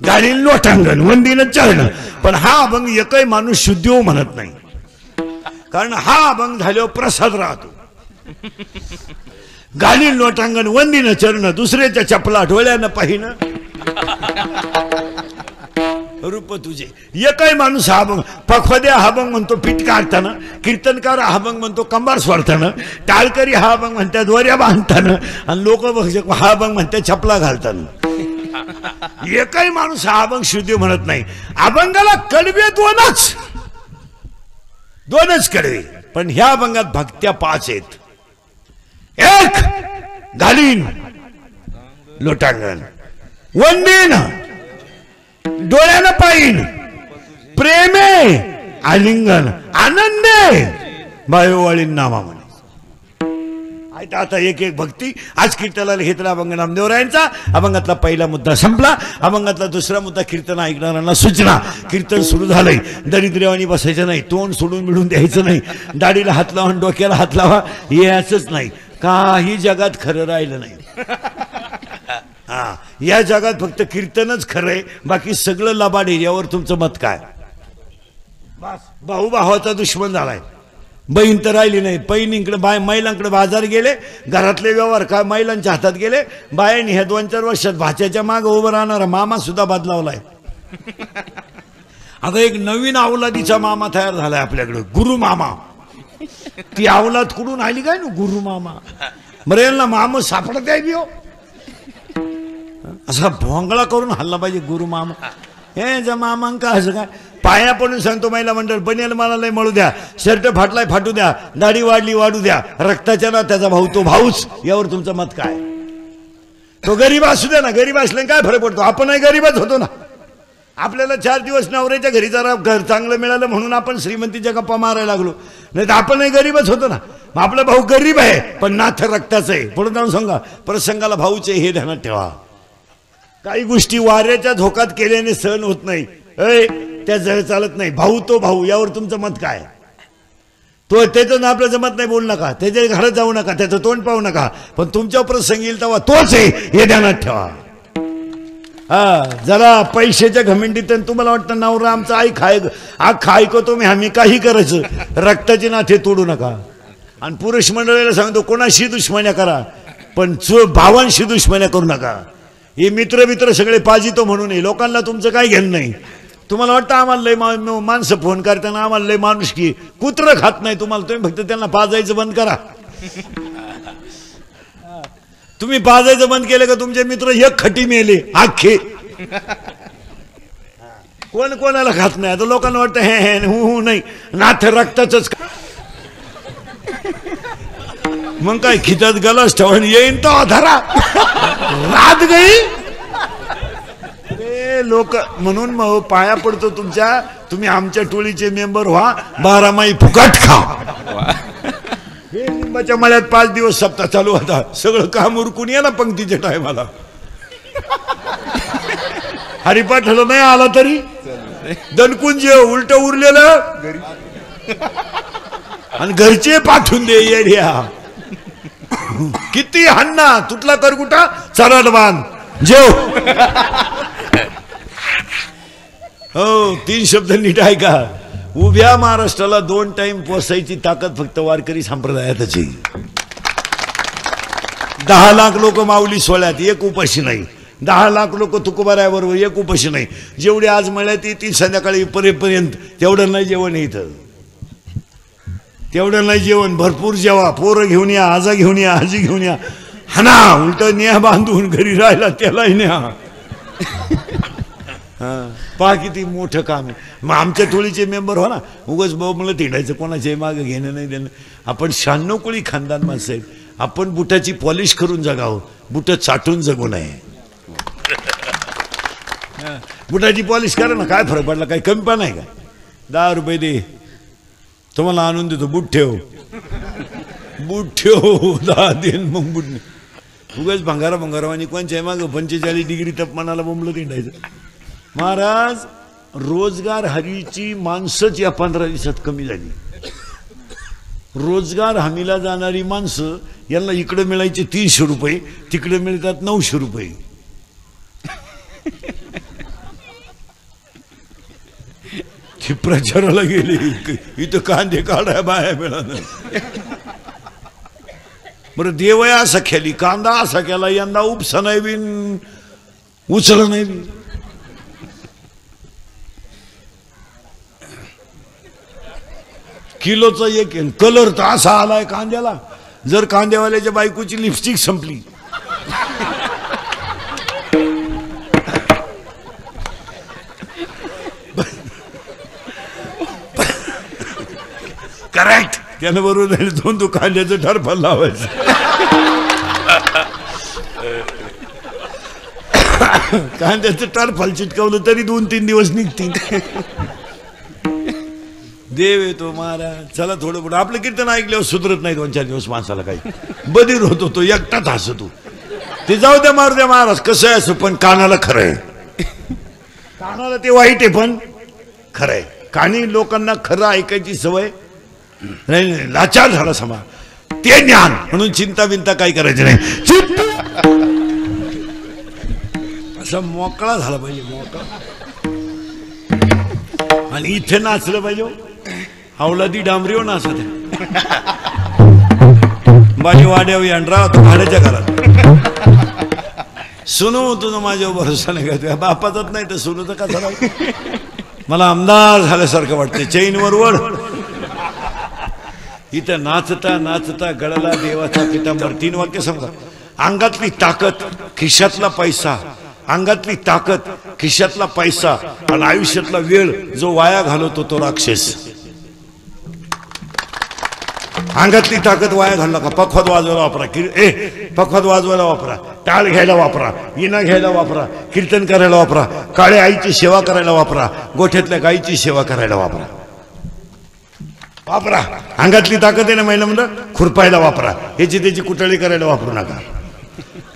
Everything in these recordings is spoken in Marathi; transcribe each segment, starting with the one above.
घालीन लोटांगण वंदीनं चरण. पण हा अभंग एकही माणूस शुद्धी हो म्हणत नाही, कारण हा अभंग झाल्यावर प्रसाद राहतो. घालीन लोटांगण वंदीनं चरण, दुसऱ्याच्या चपला डोळ्यानं पाहिनं रूप तुझे. एकही माणूस हा अभंग, पखवाद्या हा अभंग म्हणतो पीठ काढताना, कीर्तनकार हा अभंग म्हणतो कंबार स्वारताना, टाळकरी हा अभंग म्हणतात दोऱ्या बांधताना, आणि लोक हा अभंग म्हणतात चपला घालताना. एकही माणूस हा अभंग शुद्धी म्हणत नाही. अभंगाला कडवे दोनच कडवे, पण ह्या अभंगात भक्त्या 5 आहेत. एक घालीन लोटांगण, वंदीन डोळ्यानं पाहिन, प्रेमे आलिंगन, आनंदे बायोवाळीन नामा म्हणे. आता एक एक भक्ती आज कीर्तनाला घेतला अभंग नामदेवरायांचा. अभंगातला पहिला मुद्दा संपला. अभंगातला दुसरा मुद्दा कीर्तन ऐकणाऱ्यांना सूचना. कीर्तन सुरू झालंय, दरिद्रवाणी बसायचं नाही, तोंड सोडून मिळून द्यायचं नाही, दाढीला हात लावा, डोक्याला हात लावा, याचंच नाही. काही जगात खरं राहिलं नाही. हा, या जगात फक्त कीर्तनच खरंय, बाकी सगळं लबाड. यावर तुमचं मत काय? भाऊ भावाचा दुश्मन झालाय. बहीण तर राहिली नाही. बहिणींकडे महिलांकडे बाजार गेले, घरातले व्यवहार काय महिलांच्या हातात गेले. बायांनी ह्या 2-4 वर्षात भाच्याच्या मागे उभं राहणारा मामा सुद्धा बदलावलाय. आता एक नवीन अवलादीचा मामा तयार झालाय आपल्याकडे, गुरु मामा. ती अवलाद कुठून आली काय ना, गुरु मामा. बरं, यांना मामा सापडत आहे हो, असा भोंगळा करून हल्ला पाहिजे गुरु मामा. हे जा मामांका असं काय पाया पडून सांगतो महिला मंडळ, बनेल मला लय मळू द्या, शर्ट फाटलाय फाटू द्या, दाढी वाढली वाढू द्या, रक्ताच्या ना त्याचा भाऊ तो भाऊच. यावर तुमचं मत काय? तो गरीब असू द्या ना, गरीब असल्याने काय फरक पडतो? आपणही गरीबच होतो ना. आपल्याला 4 दिवस नवऱ्याच्या घरी जरा घर चांगलं मिळालं म्हणून आपण श्रीमंतीच्या गप्पा मारायला लागलो, नाही तर आपणही गरीबच होतो ना. आपला भाऊ गरीब आहे पण नाथ रक्ताचं आहे. पुढे जाऊन सांगा प्रसंगाला भाऊचे हे ध्यानात ठेवा. काही गोष्टी वाऱ्याच्या झोकात केल्याने सहन होत नाही, त्या जळ चालत नाही. भाऊ तो भाऊ. यावर तुमचं मत काय? तो त्याचं ना आपलं जमत नाही बोलू नका, त्याच्या घरात जाऊ नका, त्याचं तोंड पाहू नका, पण तुमच्या प्रसंग येईल तेव्हा तोच आहे हे ध्यानात ठेवा. हा, जरा पैशाच्या घमेंडीत तुम्हाला वाटतं नवरा आमचा आख ऐकतो मी, आम्ही काही करायचं, रक्ताची नाथे तोडू नका. आणि पुरुष मंडळीला सांगतो कोणाशी दुश्मन्या करा, पण भावांशी दुश्मन्या करू नका. हे मित्र सगळे पाजितो म्हणून लोकांना तुमचं काही घेणं नाही. तुम्हाला वाटतं आम्हाला लय माणसं फोन करताना आम्हाला लय माणूस की कुत्र खात नाही तुम्हाला, तुम्ही फक्त त्यांना पाजायचं बंद करा. तुम्ही पाजायचं बंद केलं का तुमचे मित्र एक खटी मेले आखे. कोण कोणाला खात नाही. आता लोकांना वाटतं हे हु नाही, नाथ रक्ताच. मग काय खिचत गलास ठेवून येईन तो धरा रात गई. लोक म्हणून मग पाया पडतो तुमच्या, तुम्ही आमच्या टोळीचे मेंबर व्हा, 12 माही फुकट खा. हे लिंबाच्या मळ्यात 5 दिवस सप्ताह चालू होता, सगळं काम उरकून या ना पंक्तीच्या टायमाला. हरिपाठाला नाही आला तरी दणकून जे उलट उरलेलं आणि घरचे पाठवून दे येड्या. किती हन्ना तुटला करकुटा चरड बांध जेव. हो, 3 शब्द नीट ऐका. उभ्या महाराष्ट्राला 2 टाइम पोसायची ताकद फक्त वारकरी संप्रदायातच आहे. 10 लाख लोक माऊली सोहळ्यात, एक उपाशी नाही. 10 लाख लोक तुकोबारायाबरोबर, एक उपाशी नाही. जेवढे आज मळ्यात येतील संध्याकाळी पर्यंत तेवढं नाही जेवण इथं, तेवढं नाही जेवण. भरपूर जेवा, पोरं घेऊन या, आजा घेऊन या, आजी घेऊन या, हाना उलट न्या बांधून घरी राहिला त्यालाही न्या. पहा किती मोठं काम आहे. मग आमच्या टोळीचे मेंबर हो ना, उगाच भाऊ मला तिंडायचं, कोणाचे मागं घेणं नाही देणं. आपण 96 कोळी खानदान माणसं आहेत. आपण बुटाची पॉलिश करून जगावं, बुट चाटून जगू नये. बुटाची पॉलिश करा ना, काय फरक पडला? काही कमी पण आहे का? 10 रुपये दे, तुम्हाला आणून देतो. बूट ठेव 10 देन मग बूट. उगाच भंगारावानी कोणच्या मागं 45 डिग्री तापमानाला बोंबलं तिंडायचं. महाराज, रोजगार हमीची माणसंच या 15 दिवसात कमी झाली. रोजगार हमीला जाणारी माणसं यांना इकडे मिळायचे 300 रुपये, तिकडे मिळतात 900 रुपये. ती प्रचाराला गेली इथं कांदे काढाय बाया मिळालं बरं देवय असा केली कांदा असा केला यंदा उपसा नाही बिन उचल नाही बी किलोचा एक कलर तर असा आलाय कांद्याला जर कांद्यावाल्याच्या बायकोची लिपस्टिक संपली करेक्ट त्यानं बरोबर दोन कांद्याचं ठरफल लावायचं कांद्याचं टरफल चिटकवलं तरी 2-3 दिवस निघतील देव येतो महाराज चला थोडं पुढं आपलं कीर्तन ऐकल्यावर सुधरत नाही 2-4 दिवस माणसाला काही बधीर होतो तो एकटाच हसतो ते जाऊ द्या मारू द्या महाराज कसं आहे असं पण कानाला खरं आहे कानाला ते वाईट आहे पण खरं आहे कानी लोकांना खरं ऐकायची सवय नाही लाचार झाला समा ते ज्ञान म्हणून चिंता बिंता काही करायची नाही असा मोकळा झाला पाहिजे मोकळा आणि इथे नाचलं पाहिजे अवलादी डांबरीवर नाचत माझी वाड्यावी अंडरा तो भाड्याच्या घरात सुनू तुझं माझ्या भरोसा नाही का तुझ्या बापाचाच नाही तर सुनू तर का झाला मला आमदार झाल्यासारखं वाटतं चैनवर वड इथं नाचता नाचता गळाला देवाचा पितांबर 3 वाक्य समजा अंगातली ताकद खिशातला पैसा अंगातली ताकद खिशातला पैसा आणि आयुष्यातला वेळ जो वाया घालवतो तो राक्षस अंगातली ताकद वाया घालला का पखवाद वाजवायला वापरा पखवाद वाजवायला वापरा टाळ घ्यायला वापरा इना घ्यायला वापरा कीर्तन करायला वापरा काळ्या आईची सेवा करायला वापरा गोठ्यातल्या गाईची सेवा करायला वापरा वापरा अंगातली ताकद आहे ना महिला म्हणलं खुरपायला वापरा याची त्याची कुटाळी करायला वापरू नका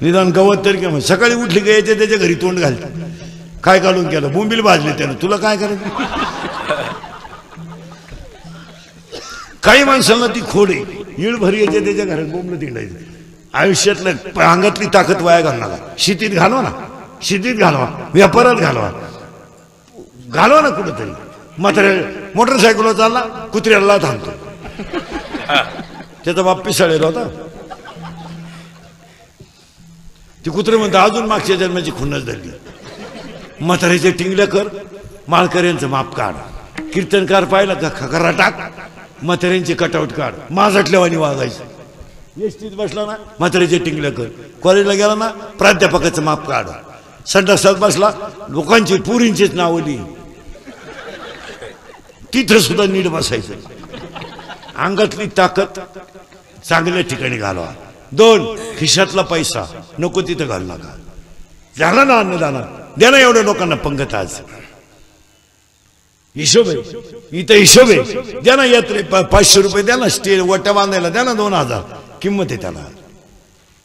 निदान गवत तरी काय सकाळी उठली का याच्या त्याच्या घरी तोंड घालते काय काढून केलं बोंबील भाजले त्यानं तुला काय करायचं काही माणसांना ती खोड आहे इळभरी याच्या त्याच्या घरात बोंबलं तिंडायचं आयुष्यातलं अंगातली ताकद वाया घालू नका शेतीत घालवा ना शेतीत घालवा व्यापारात घालवा ना कुठंतरी मात्र मोटरसायकलवर चालला कुत्र्याला थांबतो त्याचा बाप पिसाळेला होता ती कुत्रे म्हणतं अजून मागच्या जन्माची खुन्नस धरली म्हाताऱ्याचे टिंगल्या कर माळकऱ्यांचं माप काढ कीर्तनकार पाहिला का खकरा टाक म्हाताऱ्यांची कटआउट काढ माझटल्यावानी वागायचं एसटीत बसला ना म्हाताऱ्याचे टिंगल्या कर कॉलेजला गेला ना प्राध्यापकाचं माप काढ संडासात बसला लोकांची पुरींचीच नावं लिही तिथं सुद्धा नीट बसायचं अंगातली ताकद चांगल्या ठिकाणी घालवा 2 खिशातला पैसा नको तिथं घालू नका झाला ना अन्नदाना द्या ना एवढ्या लोकांना पंगत आज हिशोब आहे इथं हिशोब आहे द्या ना यात्रे 500 रुपये द्या ना स्टेज वट्या बांधायला द्या ना 2000 किंमत आहे त्याला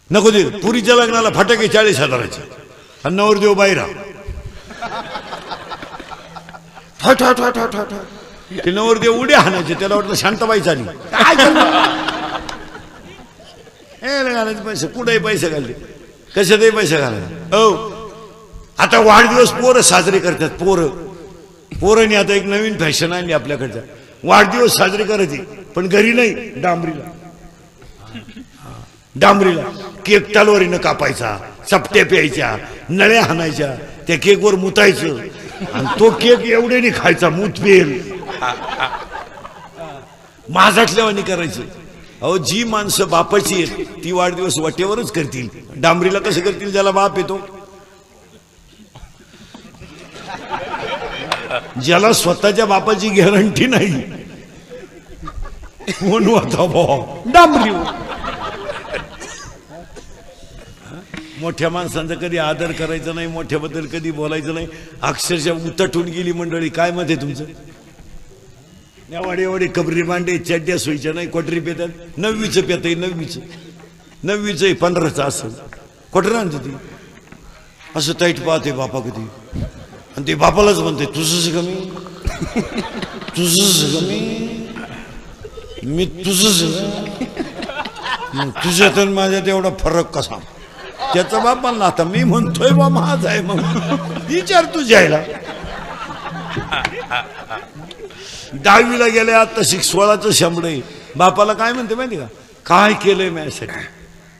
नको दे पुरीच्या लग्नाला फटाके 40,000चे आणि नवरदेव बाहेर ते नवरदेव उड्या हाणायचे त्याला वाटलं शांताबाई झाली घालायचे पैसे कुठेही पैसे घालले कशातही पैसे घालायचे हो आता वाढदिवस पोरं साजरे करतात पोरांनी आता एक नवीन फॅशन आणली आपल्याकडच्या वाढदिवस साजरे करायचे पण घरी नाही डांबरीला केक तलवारीनं कापायचा चपट्या प्यायच्या नळ्या हाणायच्या त्या केकवर मुतायचं आणि तो केक एवढ्याने खायचा मूत पेल माझाटल्यावानी करायचं अहो जी माणसं बापाची आहेत ती वाढदिवस वाटेवरच करतील डांबरीला कसं करतील ज्याला बाप येतो ज्याला स्वतःच्या बापाची गॅरंटी नाही म्हणून आता भाऊ डांबरी मोठ्या माणसांचा कधी आदर करायचा नाही मोठ्याबद्दल कधी बोलायचं नाही अक्षरशः उतटून गेली मंडळी काय मत आहे तुमचं एवढे कबरी मांडे चड्ड्या सोयीच्या नाही क्वाटरी पेतात 9वीचं पेत 9वीचं 15चं असं क्वाटर आणतो ती असं ताईट पाहते बापा कधी आणि ते बापालाच म्हणते तुझंच कमी मी तुझंच तुझ्यात माझ्यात एवढा फरक कसा त्याचा बाप म्हणला आता मी म्हणतोय बा माझ आहे मग विचार तुझ्या 10वीला गेल्या आता 16चं शंभर आहे. बापाला काय म्हणते माहिती का, काय केलंय माझ्यासाठी,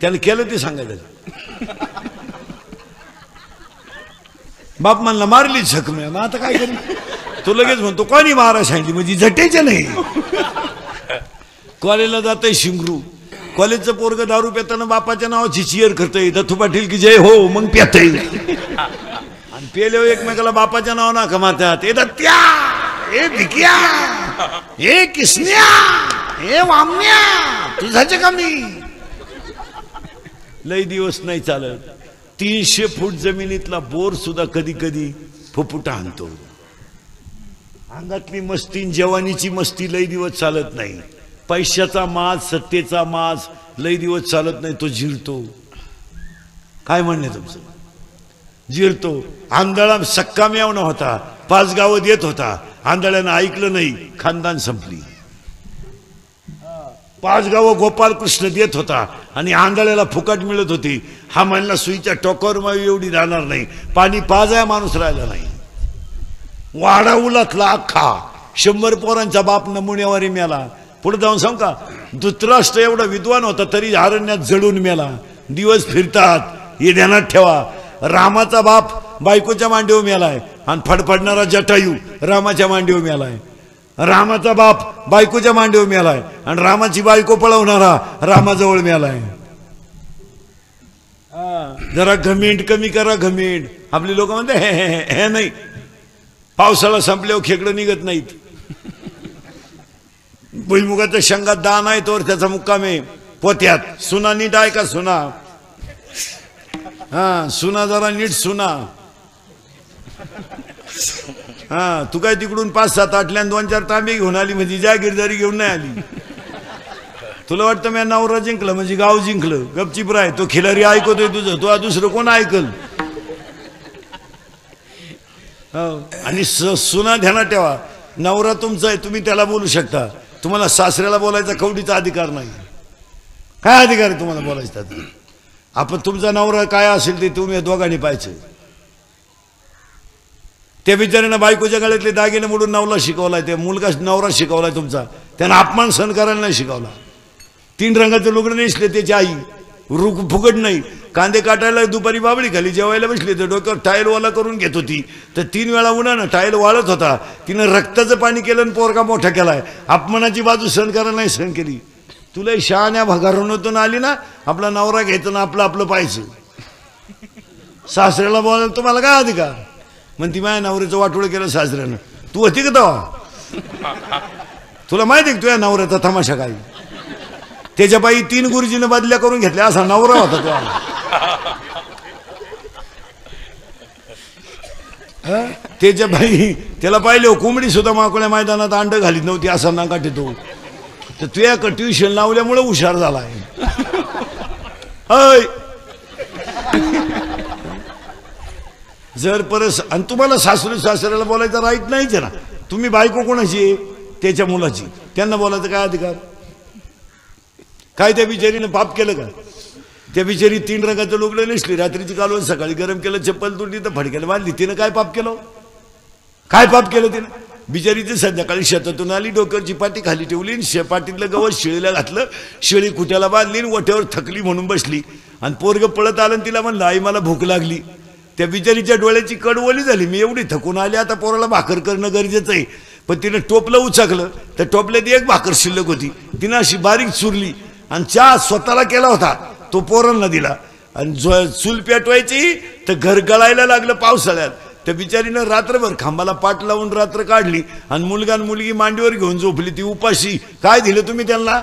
त्याला केलं ते सांगायचं. बाप म्हणला मारली जखम, मग आता काय करेल. तो लगेच म्हणतो कोणी मारा सांगितली, म्हणजे झटेचं नाही. कॉलेजला जातंय शिंगरू, कॉलेजचं पोरग दारू पेताना बापाच्या नावाची चिअर करतंय, दत्तू पाटील की जय हो, मग पेतय. आणि पेल्यावर एकमेकाला बापाच्या नाव ना कमातात, ए दत्त्या, ए भिक्या, ए किसन्या, ए वामन्या, तुझ्याचे कमी. लई दिवस नाही चालत. 300 फूट जमिनीतला बोर सुद्धा कधी कधी फुफुटा आणतो. अंगातली मस्ती, जवानीची मस्ती लई दिवस चालत नाही. पैशाचा माज, सत्तेचा माज लई दिवस चालत नाही, तो जिरतो. काय म्हणणे तुमचं, जिरतो. आंधळा सक्का मेवणा होता, 5 गावं देत होता, आंधळ्यानं ऐकलं नाही, खानदान संपली. 5 गावं गोपाल कृष्ण देत होता आणि आंधळ्याला फुकट मिळत होती. हा म्हणला सुईच्या टोकावर मावी एवढी राहणार नाही, पाणी पाजाया माणूस राहिला नाही. वाडा उलटला अख्खा, 100 पोरांचा बाप नमुन्यावारी मेला. पुढे जाऊन सांग का, धृतराष्ट्र एवढा विद्वान होता तरी अरण्यात जळून मेला. दिवस फिरतात, हे ध्यानात ठेवा. रामाचा बाप बायकोच्या मांडीवर मेलाय आणि फडफडणारा जटायू रामाच्या मांडीवर मेलाय. रामाचा बाप बायकोच्या मांडीवर मेलाय आणि रामाची बायको पळवणारा रामाजवळ मेलाय. जरा घमेंड कमी करा, घमेंड. आपली लोक म्हणते हे नाही, पावसाळा संपल्यावर खेकडं निघत नाहीत. भुईमुगाच्या शेंगात दान आहे तोवर त्याचा मुक्काम आहे पोत्यात. सुना नीट आहे का सुना, हा सुना जरा नीट सुना. हा तू काय तिकडून 5-7 आटल्यान 2-4 तांबे घेऊन आली म्हणजे जागीरदारी घेऊन नाही आली. तुला वाटतं मी नवरा जिंकलं म्हणजे गाव जिंकलं, गपचिप राय. तो खिलारी ऐकतोय तुझं, तो दुसरं कोण ऐकल. आणि सुना ध्यानात ठेवा, नवरा तुमचा आहे, तुम्ही त्याला बोलू शकता. तुम्हाला सासऱ्याला बोलायचा कवडीचा अधिकार नाही. काय अधिकार आहे तुम्हाला बोलायचा? आपण तुमचा नवरा काय असेल ते तुम्ही दोघांनी पाहायचं. त्या बिचाऱ्यानं बायकोच्या गळ्यातले दागिने मोडून नवला शिकवलाय, ते मुलगा नवरा शिकवलाय तुमचा. त्यानं अपमान सहन करायला नाही शिकवला. 3 रंगाचे लुगडं नेसले त्याची आई, फुकट नाही. कांदे काटायला दुपारी बाबळी खाली जेवायला बसले तर डोक्यावर टाईल वाला करून घेत होती. तर 3 वेळा उन्हानं टाईल वाळत होता. तिनं रक्ताचं पाणी केलं आणि पोरगा मोठा केलाय. अपमानाची बाजू सहन करायला नाही सहन केली. तुला शहाण्या घरातून आली ना, आपला नवरा घ्यायचं ना आपलं आपलं पाहायचं. सासऱ्याला बोलायला तुम्हाला काय अधिकार? म्हणती माझ्या नवऱ्याचं वाटोळं केलं सासऱ्यानं. तू होती का तेव्हा? तुला माहिती आहे का तुझ्या नवऱ्याचा तमाशा काय? त्याच्या बाई 3 गुरुजीनं बदल्या करून घेतल्या, असा नवरा होता तो. त्याच्या बाई त्याला पाहिले कोंबडी सुद्धा माकोळ्या मैदानात अंड घालीत नव्हती, असा नाकाटे तो. तर तुझ्या ट्युशन लावल्यामुळे हुशार झालाय. जर परत आणि तुम्हाला सासू सासऱ्याला बोलायचा राईट नाहीच ना. तुम्ही बायको कोणाची? त्याच्या मुलाची. त्यांना बोलायचं काय अधिकार? काय त्या बिचारीनं पाप केलं का? त्या बिचारी 3 रंगाचं लुगडं नेसली, रात्रीची कालवून सकाळी गरम केलं, चप्पल तुटली तर फडक्याला बांधली. तिनं काय पाप केलं? काय पाप केलं तिनं? बिचारीची संध्याकाळी शेतातून आली, डोक्यावरची पाटी खाली ठेवली, पाटीतलं गवत शेळीला घातलं, शेळी कुट्याला बांधली, वट्यावर थकली म्हणून बसली. आणि पोरग पळत आलं आणि तिला म्हणलं आई मला भूक लागली. त्या बिचारीच्या डोळ्याची कड ओली झाली. मी एवढी थकून आली, आता पोराला भाकर करणं गरजेचं आहे. पण तिनं टोपलं उचाकलं, तर टोपल्यात 1 भाकर शिल्लक होती. तिनं अशी बारीक चुरली आणि चहा स्वतःला केला होता, तो पोरांना दिला. आणि चूल पेटवायची तर घर गळायला लागलं पावसाळ्यात. त्या बिचारीनं रात्रभर खांबाला पाट लावून रात्र काढली आणि मुलगा आणि मुलगी मांडीवर घेऊन झोपली, ती उपाशी. काय दिलं तुम्ही त्यांना?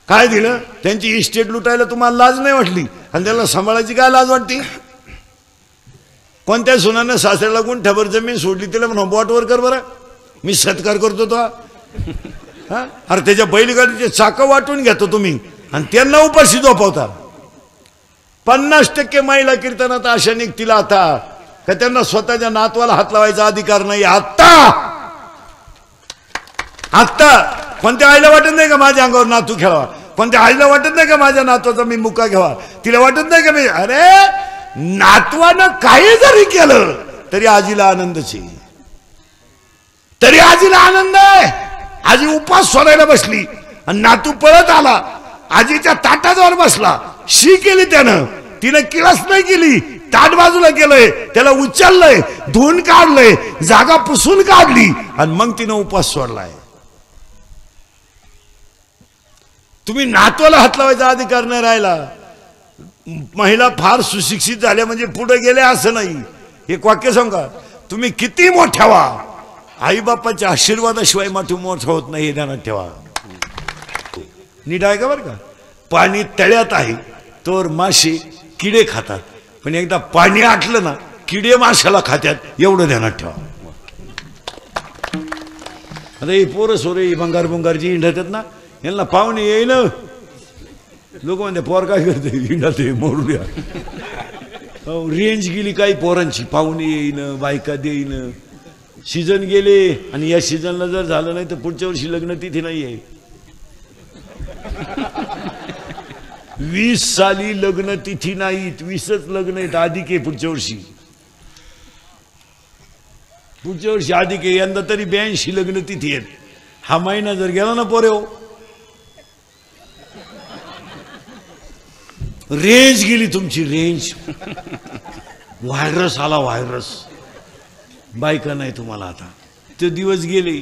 काय दिलं? त्यांची इस्टेट लुटायला तुम्हाला लाज नाही वाटली? आणि त्याला सांभाळायची काय लाज वाटते? कोणत्या सुनानं सासऱ्याला गुंठाभर जमीन सोडली, तिला म्हणा बोटवर कर बरं, मी सत्कार करतो तो. हा अरे त्याच्या बैलगाडीचे चाकं वाटून घेतो तुम्ही आणि त्यांना उपाशी झोपवता. 50% महिला कीर्तनात अशा निघतील आता का त्यांना स्वतःच्या नातवाला हात लावायचा अधिकार नाही. आत्ता कोणत्या आईला वाटत नाही का माझ्या अंगावर नातू खेळावा? कोणत्या आईला वाटत नाही का माझ्या नातवाचा मी मुका घ्यावा? तिला वाटत नाही का मी अरे नातवानं काही जरी केलं तरी आजीला आनंदच आहे. तरी आजीला आनंद आहे. आजी उपास सोडायला बसली आणि नातू पळत आला, आजीच्या ताटाजवळ बसला. शी केली त्यानं, तिनं किळस नाही केली, ताट बाजूला केलंय, त्याला उचललंय, धुवून काढलंय, जागा पुसून काढली आणि मग तिनं उपास सोडलाय. तुम्ही नातवाला हात लावायचा अधिकार नाही राहिला. महिला फार सुशिक्षित झाल्या म्हणजे पुढे गेल्या असं नाही. एक वाक्य सांगा, तुम्ही किती मोठ्या व्हा, आई बापाच्या आशीर्वादाशिवाय मोठा होत नाही हे ध्यानात ठेवा. नीट आहे का बरं का. पाणी तळ्यात आहे तर मासे किडे खातात, पण एकदा पाणी आटलं ना किडे माशाला खात्यात, एवढं ध्यानात ठेवा. आता ही पोरं सोरे भंगार भंगारची हिंडतात ना, यांना पाहुणे येईन, लोक म्हणते पोर काय करते हिंडत मोरू द्या. रेंज गेली काही पोरांची, पाहुणे येईन, बायका देईन. सीझन गेले आणि या सीझनला जर झालं नाही तर पुढच्या वर्षी लग्न तिथे नाही आहे. 20 साली लग्न तिथी नाहीत, 20च लग्न आहेत. अधिक आहे पुढच्या वर्षी, पुढच्या वर्षी अधिक आहे. यंदा तरी 82 लग्न तिथी आहेत. हा महिना जर गेला ना पोरे, रेंज गेली तुमची, रेंज. व्हायरस आला, व्हायरस. बायका नाही तुम्हाला आता, ते दिवस गेले.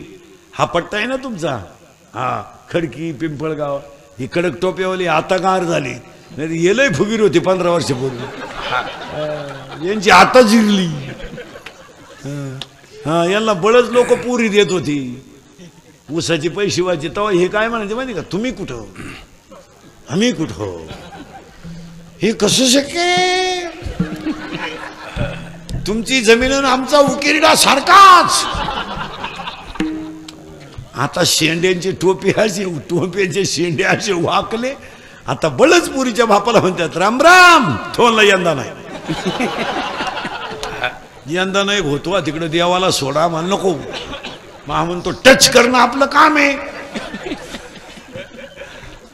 हा पट्टा आहे ना तुमचा, हा खडकी पिंपळगाव, ही कडक टोप्यावाली आता गार झाली, नाही येलय फुगीर होती 15 वर्षापूर्वी. यांची आता जिरली. हा यांना बळच लोक पुरी देत होती, ऊसाचे पैसे वाचे. तेव्हा हे काय म्हणायचे माहिती का, तुम्ही कुठं आम्ही कुठं, हे कसं शक्य. तुमची जमीन आमचा उकिरडा सारखाच. आता शेंड्यांचे टोपी असे, टोप्याचे शेंडे असे वाकले. आता बळच पुरीच्या बापाला म्हणतात राम राम. थोनला यंदा नाही, यंदा नाही होतो तिकडे देवाला सोडा म्हण नको. मग म्हणतो टच करणं आपलं काम आहे.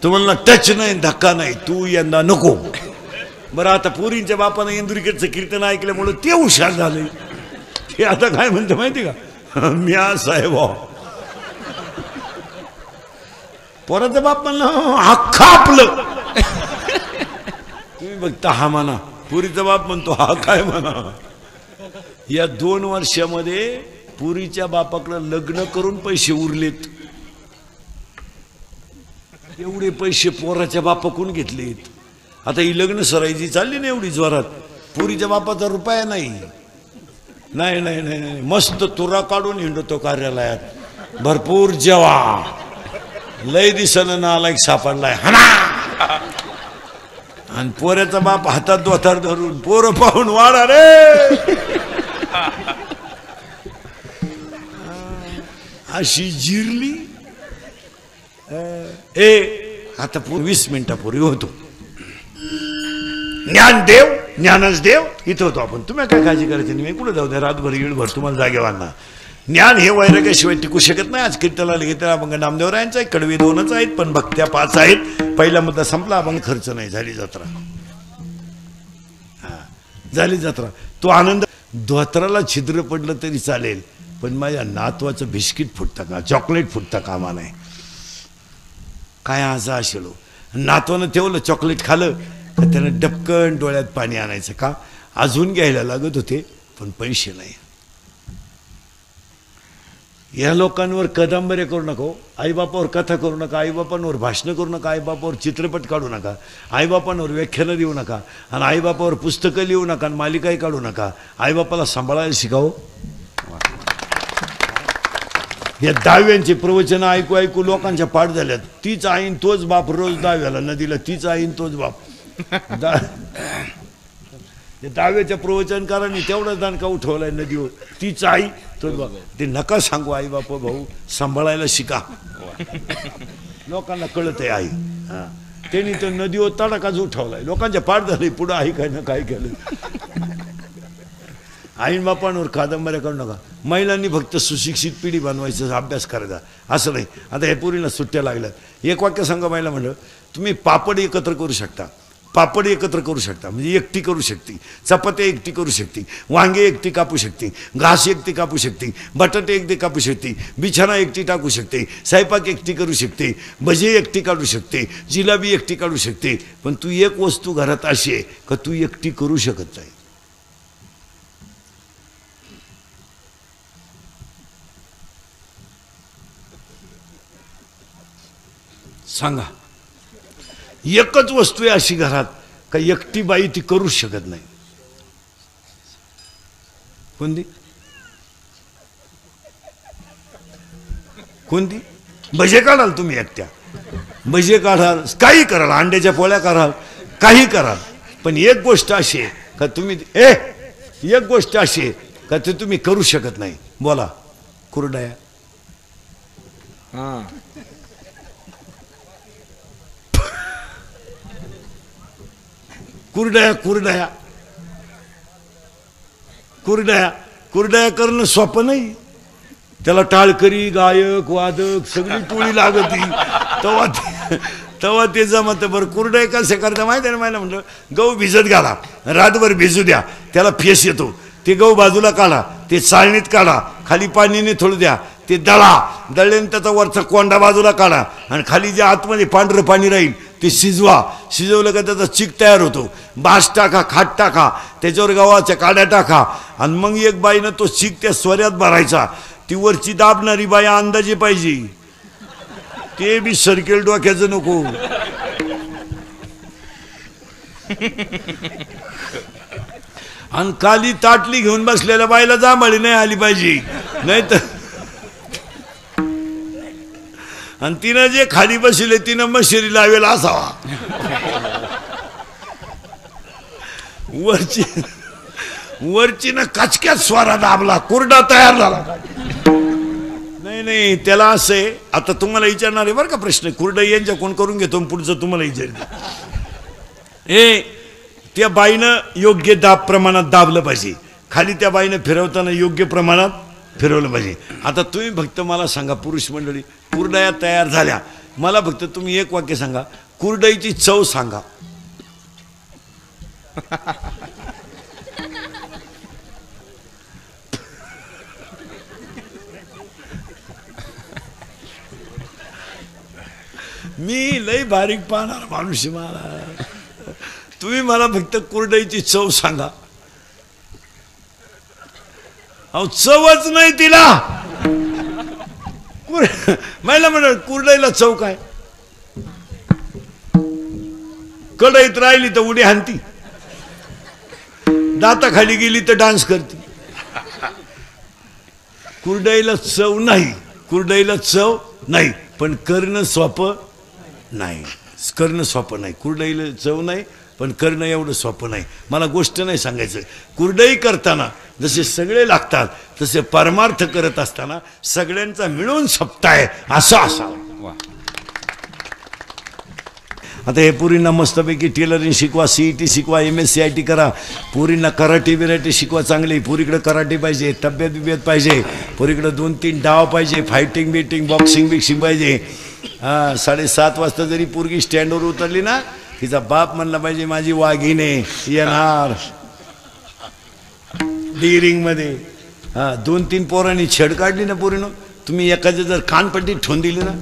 तो म्हणला टच नाही, धक्का नाही, तू यंदा नको. बरं आता पुरींच्या बापानं इंदुरीकडचं कीर्तन ऐकल्यामुळे ते हुशार झाले. ते आता काय म्हणतो माहिती का, मी साहेब पोराचं बाप म्हणलं अख्खा आपलं. तुम्ही बघता हा म्हणा, पुरीचा बाप म्हणतो हा काय म्हणा. या 2 वर्षामध्ये पुरीच्या बापाकडं लग्न करून पैसे उरलेत. एवढे पैसे पोराच्या बापाकडून घेतलेत. आता ही लग्न सरायची चालली ना एवढी जोरात, पुरीच्या बापाचा रुपया नाही. नाही नाही नाही नाही, मस्त तुरा काढून हिंडतो कार्यालयात, भरपूर जेवा. लय दिसन नालायक सापडलाय हाना. आणि पोऱ्याचा बाप हातात दोथार धरून पोरं पाहून वाढा रे. अशी जिरली. आता 20 मिनिटापूर्वी होतो ज्ञानदेव, ज्ञानच देव इथं होतो आपण. तुम्ही काय काळजी करायची नाही, मी कुठे जाऊ द्या, रातभर येळभर तुम्हाला जागेवांना. ज्ञान हे वैराग्याशिवाय टिकू शकत नाही. आज कीर्तनाला घेतला अभंग नामदेवरायांचा आहे, कडवी 2च आहेत पण भक्त्या 5 आहेत. पहिला मुद्दा संपला, अभंग खर्च नाही, झाली जत्रा. हा झाली जत्रा. तो आनंद. धोत्राला छिद्र पडलं तरी चालेल, पण माझ्या नातवाचं बिस्किट फुटतं का, चॉकलेट फुटतं कामा नाही. काय आज असेलो, नातवानं ठेवलं चॉकलेट खालं तर त्यानं डबकन डोळ्यात पाणी आणायचं का, अजून घ्यायला लागत होते पण पैसे नाही. या लोकांवर कदंबरे करू नको, आईबापावर कथा करू नका, आईबापांवर भाषणं करू नका, आईबापावर चित्रपट काढू नका, आईबापांवर व्याख्यानं देऊ नका, आणि आईबापावर पुस्तकं लिहू नका, आणि मालिकाही काढू नका. आईबापाला सांभाळायला शिकावं. या दाव्यांचे प्रवचन ऐकू ऐकू लोकांच्या पाठ झाल्यात. तीच आईन तोच बाप रोज दाव्याला नदीला, तीच आईन तोच बाप. दाव्याच्या प्रवचनकारांनी तेवढा दानका उठवलाय नदीवर, तीच आई तोच बाप. ते नका सांगू आई बाप भाऊ, सांभाळायला शिका. लोकांना कळत आहे आई. त्यांनी तर नदीवर तडाकाच उठवलाय, लोकांच्या पाठ झाले. पुढं आई काय ना काय केलं. आईन बापांवर कादंबऱ्या करू नका. महिलांनी फक्त सुशिक्षित पिढी बनवायचा अभ्यास करायचा, असं नाही. आता हे पोरीला सुट्ट्या लागल्यात. एक वाक्य सांगा महिला म्हणलं, तुम्ही पापड एकत्र करू शकता पापड एकत्र करू शकता, म्हणजे एकटी करू शकते, चपात्या एकटी करू शकते, वांगे एकटी कापू शकते, घास एकटी कापू शकते, बटाटे एकटी कापू शकते, बिछाना एकटी टाकू शकते, स्वयंपाक एकटी करू शकते, भजे एकटी काढू शकते, जिलाबी एकटी काढू शकते. पण तू एक वस्तू घरात अशी आहे का तू एकटी करू शकत नाही. सांगा, एकच वस्तू आहे अशी घरात का एकटी बाई ती करूच शकत नाही. कोणती कोणती? भजे काढाल तुम्ही एकट्या, भजे काढाल, काही कराल, अंड्याच्या पोळ्या कराल, काही कराल. पण एक गोष्ट अशी आहे का तुम्ही एक गोष्ट अशी आहे का ते तुम्ही करू शकत नाही. बोला. कुरडया. हा, कुरडया कुरडया कुरडया कुरडया करणं सोपं नाही. त्याला टाळकरी, गायक, वादक सगळी टोळी लागती तेव्हा ते जमत. बरं कुरडया कसे करता माहिती आहे ना? मला म्हटलं गहू भिजत घाला, रातभर भिजू द्या, त्याला फेस येतो, ते गहू बाजूला काढा, ते चाळणीत काढा, खाली पाणीने थोडं द्या, ते दळल्याने त्याचा वरचा कोंडा बाजूला काढा आणि खाली जे आतमध्ये पांढरं पाणी राहील ते शिजवा. शिजवलं का त्याचा चिक तयार होतो. बास टाका, खाट टाका, त्याच्यावर गव्हाच्या काड्या टाका आणि मग एक बाईनं तो चिक त्या स्वऱ्यात भरायचा. ती वरची दाबणारी बाई अंदाजे पाहिजे, ते बी सर्केल डोक्याचं नको. आणि काली ताटली घेऊन बसलेल्या बाईला जांभळी नाही आली पाहिजे, नाही तर. आणि तिनं जे खाली बसले तिनं मशिरी लावेल असावा. वरची ना कचक्यात स्वारा दाबला, कुरडा तयार झाला. नाही नाही, त्याला असं आहे. आता तुम्हाला विचारणार आहे बरं का प्रश्न, कुरडा यांच्या कोण करून घेतो पुढचं तुम्हाला विचार. त्या बाईनं योग्य दाब प्रमाणात दाबलं पाहिजे, खाली त्या बाईनं फिरवताना योग्य प्रमाणात फिरवलं पाहिजे. आता तुम्ही फक्त मला सांगा, पुरुष मंडळी, कुरडया तयार झाल्या, मला फक्त तुम्ही एक वाक्य सांगा, कुरडईची चव सांगा. मी लई बारीक पाहणार माणूस मला, तुम्ही मला फक्त कुरडईची चव सांगा. अहो चवच नाही तिला. मला म्हण कुरडईला चव काय? कढईत राहिली तर उडी हाणती, दाताखाली गेली तर डान्स करते. कुरडईला चव नाही, कुरडईला चव नाही, पण करणं सोपं नाही. करणं सोपं नाही. कुरडईला चव नाही पण करणं एवढं सोपं नाही. मला गोष्ट नाही सांगायचं, कुरडई करताना जसे सगळे लागतात तसे परमार्थ करत असताना सगळ्यांचा मिळून सप्ताह असं असावं. आता हे पुरींना मस्तपैकी टेलरिंग शिकवा, CET शिकवा, MSc करा. पुरींना कराटे बिराटे शिकवा चांगले. पुरीकडे कराटे पाहिजे, तब्येत बिब्येत पाहिजे, पुरीकडे 2-3 डाव पाहिजे, फायटिंग बिटिंग, बॉक्सिंग बिक्सिंग पाहिजे. 7:30 वाजता जरी पोरगी स्टँडवर उतरली ना, तिचा बाप म्हणला पाहिजे माझी वाघीने येणार डिरिंग मध्ये. 2-3 पोरांनी छेड काढली ना पोरीनं, तुम्ही एखाद्या जर कानपट्टी ठेवून दिली ना,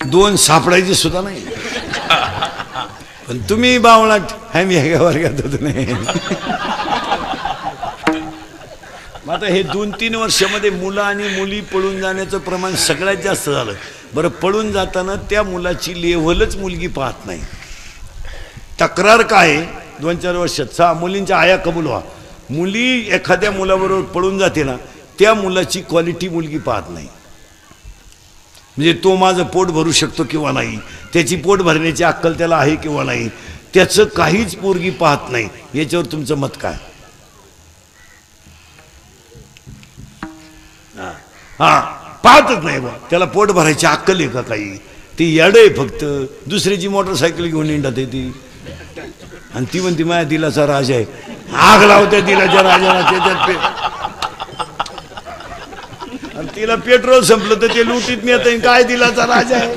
2 सापडायचे सुद्धा नाही. पण तुम्ही बावळाट मी ह्या वर्गात होतो नाही. आता हे 2-3 वर्षामध्ये मुलं आणि मुली पळून जाण्याचं प्रमाण सगळ्यात जास्त झालं. बरं, पळून जाताना त्या मुलाची लेव्हलच मुलगी पाहत नाही. तक्रार काय? 2-4 वर्षात 6 मुलींच्या आया कबूल व्हा. मुली एखाद्या मुलाबरोबर पळून जाते ना, त्या मुलाची क्वालिटी मुलगी पाहत नाही. म्हणजे तो माझं पोट भरू शकतो किंवा नाही, त्याची पोट भरण्याची अक्कल त्याला आहे किंवा नाही, त्याचं काहीच पोरगी पाहत नाही. याच्यावर तुमचं मत काय? पाहतच नाही बा. त्याला पोट भरायची अक्कल आहे का काही? ती येड आहे फक्त. दुसऱ्याची मोटरसायकल घेऊन हिंडत आहे ती, आणि ती म्हणती माझ्या दिलाचा राजा आहे. आग लावत्या दिलाच्या राजाला त्याच्यात. आणि तिला पेट्रोल संपलं तर ते लुटीत नेत काय दिलाचा राजा आहे.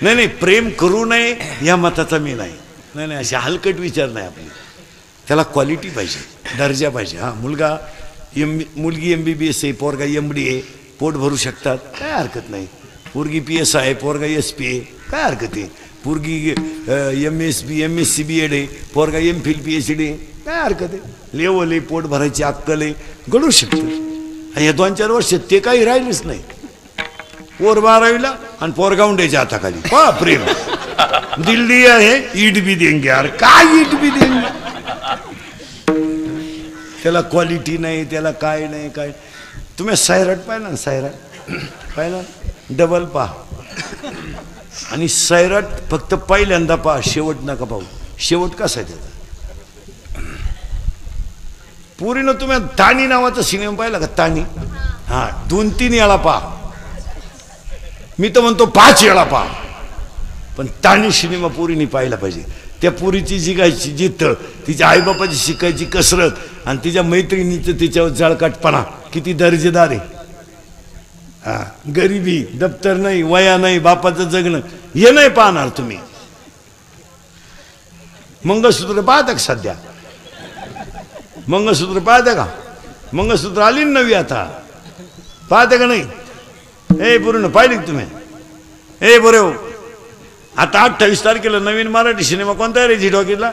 नाही नाही, प्रेम करू नये या मताचा मी नाही. नाही नाही, असे हलकट विचार नाही आपले. त्याला क्वालिटी पाहिजे, दर्जा पाहिजे. हां, मुलगी MBBS आहे, पोरगा MD आहे, पोट भरू शकतात, काय हरकत नाही. पोरगी PS आहे, पोरगा SP आहे, काय हरकत आहे. पोरगी MSc B.Ed आहे, पोरगा MPhil PhD आहे, काय हरकत आहे. लेवल आहे, पोट भरायची अक्कल आहे, घडू शकतं. आणि या 2-4 वर्षात ते काही राहिलंच नाही. पोर 12वीला आणि पोरगा उंड्याच्या हाताखाली. पहा प्रेम. दिल्ली आहे, ईट भी देंगे यार. काय ईट भी देंगे. त्याला क्वालिटी नाही, त्याला काय नाही. काय तुम्ही सैराट पाहिला ना, सैराट पाहिला, डबल पहा. आणि सैराट फक्त पहिल्यांदा पहा, शेवट नका पाहू. शेवट कसा आहे त्याचा. पुरीनं तुम्ही तानी नावाचा सिनेमा पाहिला का, तानी. हा, 2-3 वेळा पहा. मी तर म्हणतो 5 वेळा पहा. पण तानी सिनेमा पुरीने पाहिला पाहिजे. त्या पुरीची जिगायची जिद्द, तिच्या आईबापाची शिकायची कसरत आणि तिच्या मैत्रिणीचं तिच्यावर जळकाटपणा किती दर्जेदार आहे. हा, गरिबी, दप्तर नाही, वया नाही, बापाचं जगणं हे नाही पाहणार तुम्ही. मंगळसूत्र पाहता का सध्या. मंगळसूत्र पाहता का. मंगळसूत्र आली नवी आता, पाहते का नाही. ए पूर्ण पाहिली तुम्ही. ए बरे हो, आता 28 तारखेला नवीन मराठी सिनेमा कोणता आहे रे झी टॉकीजला.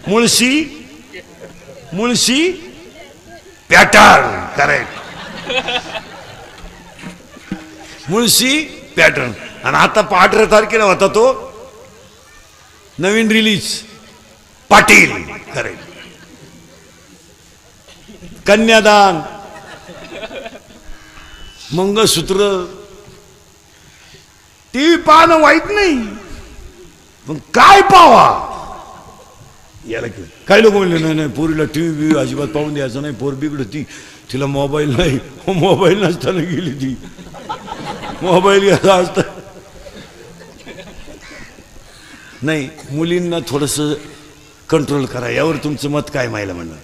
Mulshi pattern. Correct, Mulshi pattern. आणि आता 18 तारखेला होता तो नवीन रिलीज, पाटील. करेक्ट. कन्यादान, मंगळसूत्र. टीव्ही पाहणं वाईट नाही, पण काय पावा याला. काही लोक म्हणले नाही नाही, पोरीला टीव्ही अजिबात पाहून द्यायचं नाही, पोर बिघडती, तिला मोबाईल नाही. मोबाईल नसताना गेली ती, मोबाईल घ्यायचा असता. नाही, मुलींना थोडंसं कंट्रोल करा. यावर तुमचं मत काय मायला म्हणणं.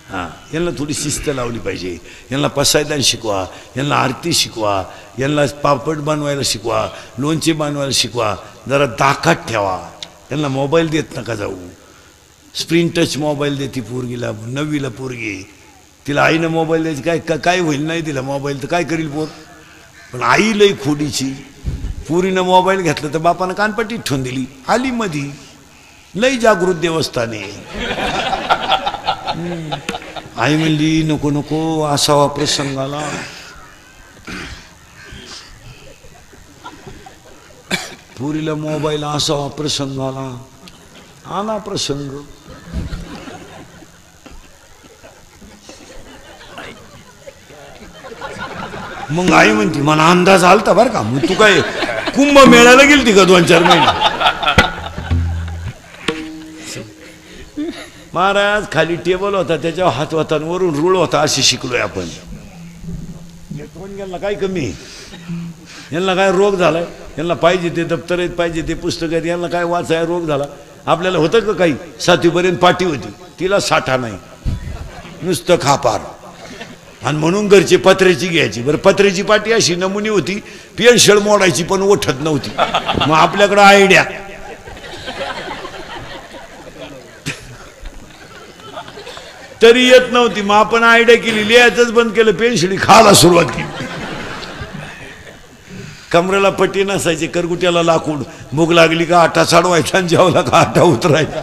हां, यांना थोडी शिस्त लावली पाहिजे. यांना पसायदान शिकवा, यांना आरती शिकवा, यांना पापड बनवायला शिकवा, लोणचे बनवायला शिकवा. जरा दाखात ठेवा. यांना मोबाईल देत नका जाऊ. स्क्रीन टच मोबाईल देते पोरगीला, 9वीला पोरगी. तिला आईनं मोबाईल द्यायची, काय होईल. नाही दिला मोबाईल तर काय करील पोर. पण आई लई खोडीची. पुरीनं मोबाईल घेतला तर बापानं कानपट्टी ठेवून दिली. आली मधी. लई जागृत देवस्थाने. आई म्हणली नको नको असावा प्रसंगाला. पुरीला मोबाईल असावा प्रसंगाला. आला प्रसंग. मग आई म्हणती मला अंदाज आलता बरं का. मग तू काय कुंभ मेळ्याला गेलती का 2-4 महिने. महाराज खाली टेबल होता, त्याच्यावर हात होता, वरून रूळ होता. असे शिकलोय आपण. यांना काय कमी, यांना काय रोग झालाय. यांना पाहिजे ते दप्तर आहेत, पाहिजे ते पुस्तक आहेत. यांना काय वाचाय रोग झाला. आपल्याला होतं का काही. 7वीपर्यंत पाटी होती, तिला साठा नाही, नुसतं खापार. आणि म्हणून घरची पत्र्याची घ्यायची. बरं, पत्र्याची पाटी अशी नमुनी होती, पेन्शळ मोडायची पण ओठत नव्हती. मग आपल्याकडं आयडिया. तरी येत नव्हती. मग आपण आयडिया केली, लिहायचंच बंद केलं, पेन्शिली खायला सुरुवात केली. कमरेला पट्टी नसायची, करगुट्याला लाकूड. भूक लागली का आटा चढवायचा आणि जेवला का आटा उतरायचा.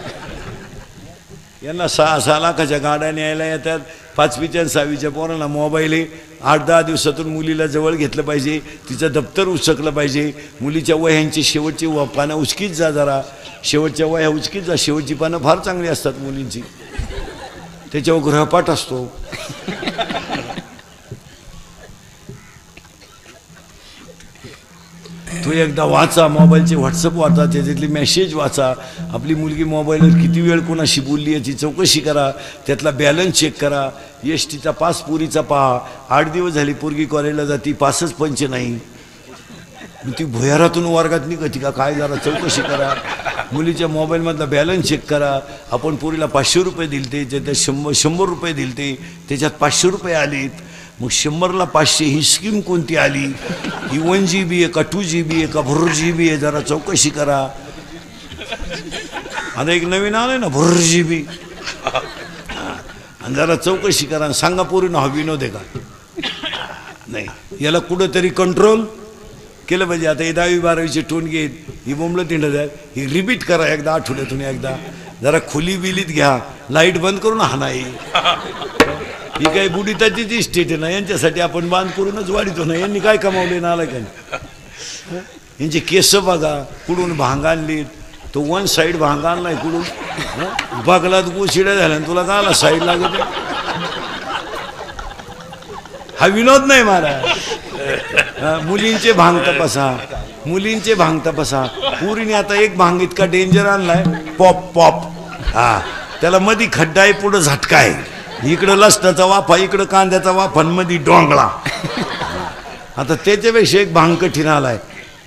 यांना 6-6 लाखाच्या गाड्या न्यायला येतात. 5वीच्या आणि 6वीच्या पोरांना मोबाईल आहे. 8-10 दिवसातून मुलीला जवळ घेतलं पाहिजे, तिचं दप्तर उचकलं पाहिजे. मुलीच्या वह्यांची शेवटची पानं उचकीत जा. जरा शेवटच्या वह्या उचकीत जा. शेवटची पानं फार चांगली असतात मुलींची, त्याच्यावर गृहपाठ असतो. तो एकदा वाचा, मोबाईलचे व्हॉट्सअप वाचा, त्याच्यातली मेसेज वाचा. आपली मुलगी मोबाईलवर किती वेळ कोणाशी बोलली याची चौकशी करा. त्यातला बॅलन्स चेक करा. एसटीचा पास पुरीचा पहा. 8 दिवस झाली पोरगी कॉलेजला जाती, पासच पंच नाही. ती भुयारातून वर्गात निघती का काय, जरा चौकशी करा. मुलीच्या मोबाईलमधला बॅलन्स चेक करा. आपण पुरीला 500 रुपये दिलते, त्याच्यात 100 रुपये दिलते, त्याच्यात 500 रुपये आलेत. मग 100ला 500 ही स्कीम कोणती आली? ही 1 GB आहे का 2 GB आहे का 4 GB आहे? जरा चौकशी करा. आता एक नवीन आलंय ना 4 GB. आणि जरा चौकशी करा आणि सांगा पोरीनं हा विनोद आहे का? नाही, याला कुठंतरी कंट्रोल केलं पाहिजे. आता हे 10वी 12वीचे टोनगे ही बोंबलं तिंडत आहेत, ही रिपीट करा एकदा, आठवड्यातून एकदा. जरा खुली बिलीत घ्या, लाईट बंद करून हा नाही. ही काही बुडीताची जी स्टेट आहे ना, यांच्यासाठी आपण बांध करूनच वाढितो ना. यांनी काय कमावले ना आला काय? यांचे केस बघा, कुठून भांग आणली. तो 1 साईड भांग आणलाय कुठून, बगलात गोशिड्या झाल्या तुला का आला साईड लागत. हा विनोद नाही महाराज. मुलींचे भांग तपासा, मुलींचे भांग तपासा. पुरीने आता एक भांग इतका डेंजर आणलाय, पॉप पॉप. हा, त्याला मधी खड्डा आहे, पुढं झटका आहे. इकडं लसणाचा वाफा, इकडं कांद्याचा वाफा, मध्ये डोंगळा. आता त्याच्यापेक्षा एक भांग कठीण आलाय.